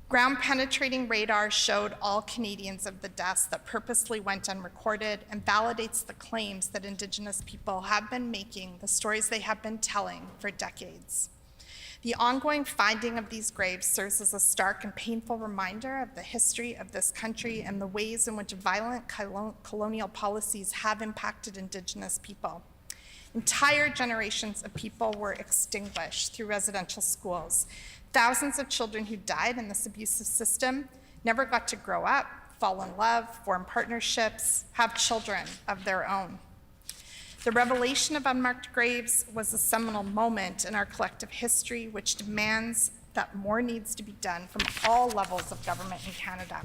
Ground-penetrating radar showed all Canadians of the deaths that purposely went unrecorded and validates the claims that Indigenous people have been making, the stories they have been telling for decades. The ongoing finding of these graves serves as a stark and painful reminder of the history of this country and the ways in which violent colonial policies have impacted Indigenous people. Entire generations of people were extinguished through residential schools. Thousands of children who died in this abusive system never got to grow up, fall in love, form partnerships, have children of their own. The revelation of unmarked graves was a seminal moment in our collective history, which demands that more needs to be done from all levels of government in Canada.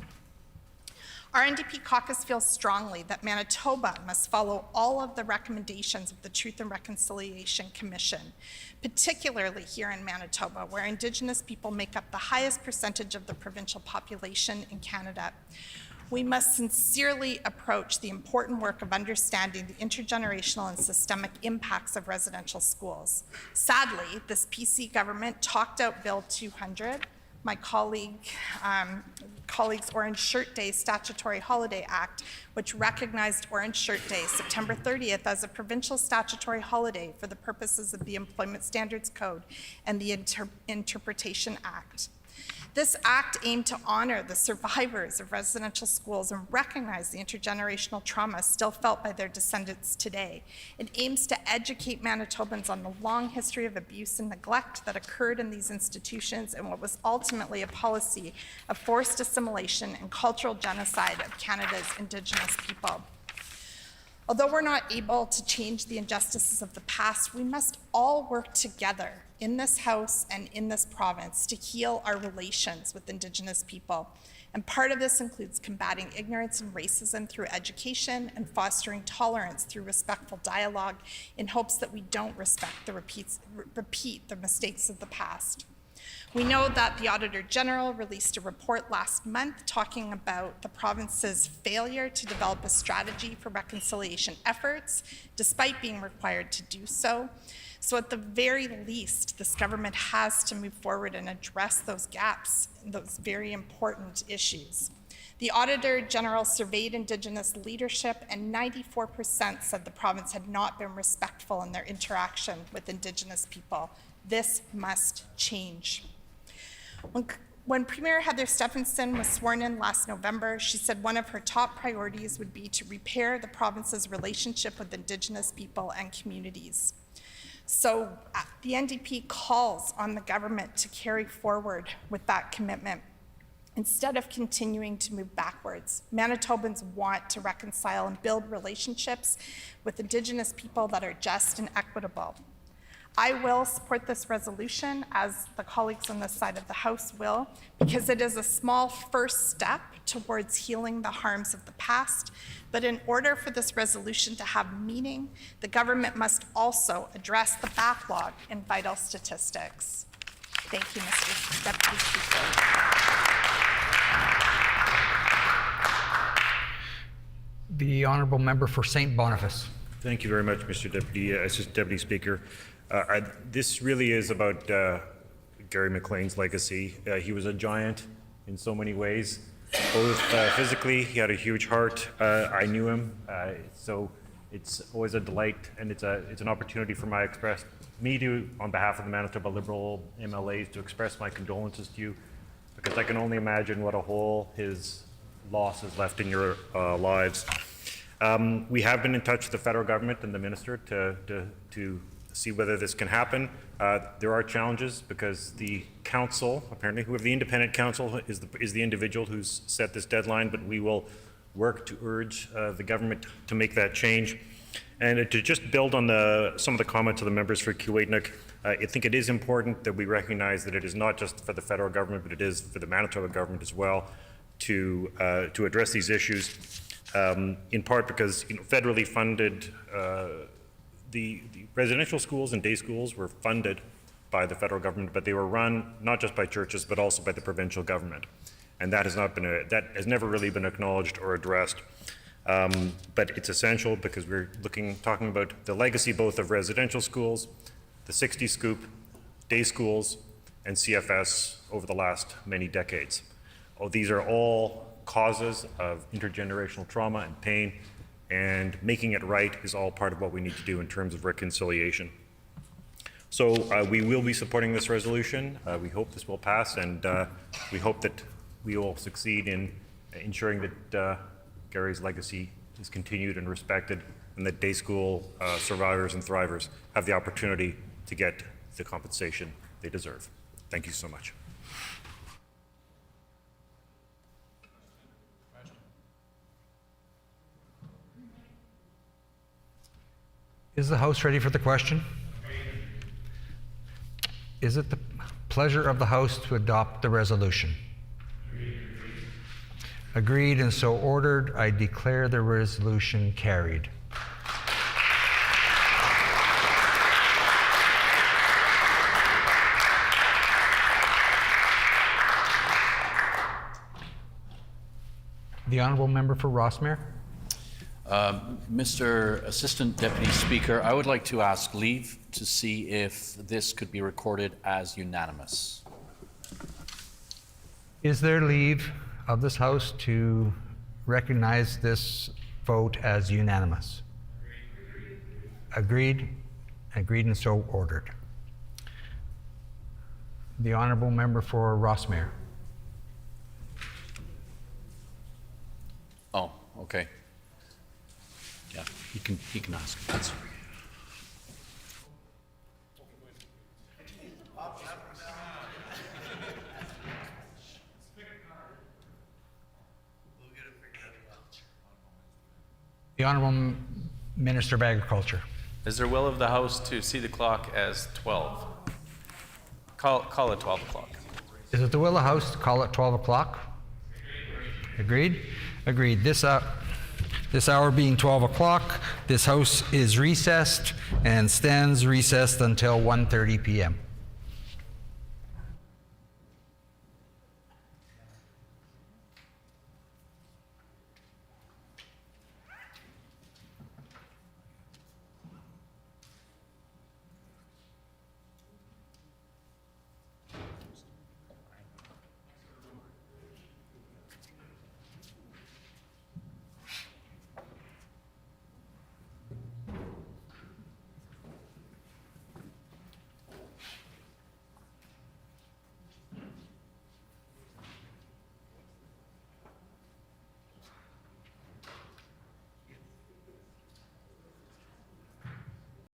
Our NDP caucus feels strongly that Manitoba must follow all of the recommendations of the Truth and Reconciliation Commission, particularly here in Manitoba, where Indigenous people make up the highest percentage of the provincial population in Canada. We must sincerely approach the important work of understanding the intergenerational and systemic impacts of residential schools. Sadly, this PC government talked out Bill 200, my colleague's Orange Shirt Day Statutory Holiday Act, which recognized Orange Shirt Day, September 30th, as a provincial statutory holiday for the purposes of the Employment Standards Code and the Interpretation Act. This act aimed to honor the survivors of residential schools and recognize the intergenerational trauma still felt by their descendants today. It aims to educate Manitobans on the long history of abuse and neglect that occurred in these institutions and what was ultimately a policy of forced assimilation and cultural genocide of Canada's Indigenous people. Although we're not able to change the injustices of the past, we must all work together in this House and in this province to heal our relations with Indigenous people. And part of this includes combating ignorance and racism through education and fostering tolerance through respectful dialogue in hopes that we don't repeat the mistakes of the past. We know that the Auditor General released a report last month talking about the province's failure to develop a strategy for reconciliation efforts, despite being required to do so. So at the very least, this government has to move forward and address those gaps, those very important issues. The Auditor General surveyed Indigenous leadership, and 94% said the province had not been respectful in their interaction with Indigenous people. This must change. When Premier Heather Stephenson was sworn in last November, she said one of her top priorities would be to repair the province's relationship with Indigenous people and communities. So the NDP calls on the government to carry forward with that commitment. Instead of continuing to move backwards, Manitobans want to reconcile and build relationships with Indigenous people that are just and equitable. I will support this resolution, as the colleagues on this side of the House will, because it is a small first step towards healing the harms of the past. But in order for this resolution to have meaning, the government must also address the backlog in vital statistics. Thank you, Mr. Deputy Speaker. The honourable member for St. Boniface. Thank you very much, Mr. Assistant Deputy Speaker. This really is about Gary McLean's legacy. He was a giant in so many ways. Both physically, he had a huge heart. I knew him, so it's always a delight, and it's an opportunity for me to, on behalf of the Manitoba Liberal MLAs, to express my condolences to you, because I can only imagine what a hole his loss has left in your lives. We have been in touch with the federal government and the minister to see whether this can happen. There are challenges because the council, apparently, who have the independent council, is the individual who's set this deadline, but we will work to urge the government to make that change. And to just build on some of the comments of the members for Kiiwetinoong, I think it is important that we recognize that it is not just for the federal government, but it is for the Manitoba government as well to address these issues, in part because federally funded the residential schools and day schools were funded by the federal government, but they were run not just by churches, but also by the provincial government. And that has never really been acknowledged or addressed. But it's essential because we're talking about the legacy both of residential schools, the 60 Scoop, day schools, and CFS over the last many decades. These are all causes of intergenerational trauma and pain, and making it right is all part of what we need to do in terms of reconciliation. So we will be supporting this resolution. We hope this will pass, and we hope that we will succeed in ensuring that Gary's legacy is continued and respected, and that day school survivors and thrivers have the opportunity to get the compensation they deserve. Thank you so much. Is the House ready for the question? Is it the pleasure of the House to adopt the resolution? Agreed, and so ordered. I declare the resolution carried. The honourable member for Rossmere. Mr. Assistant Deputy Speaker, I would like to ask leave to see if this could be recorded as unanimous. Is there leave of this House to recognize this vote as unanimous? Agreed. Agreed, and so ordered. The honourable member for Rossmere. Oh, okay. Yeah, he can ask. That's The Honourable Minister of Agriculture. Is there will of the House to see the clock as 12? Call it 12 o'clock. Is it the will of the House to call it 12 o'clock? Agreed? Agreed. This hour being 12 o'clock, this House is recessed and stands recessed until 1:30 p.m.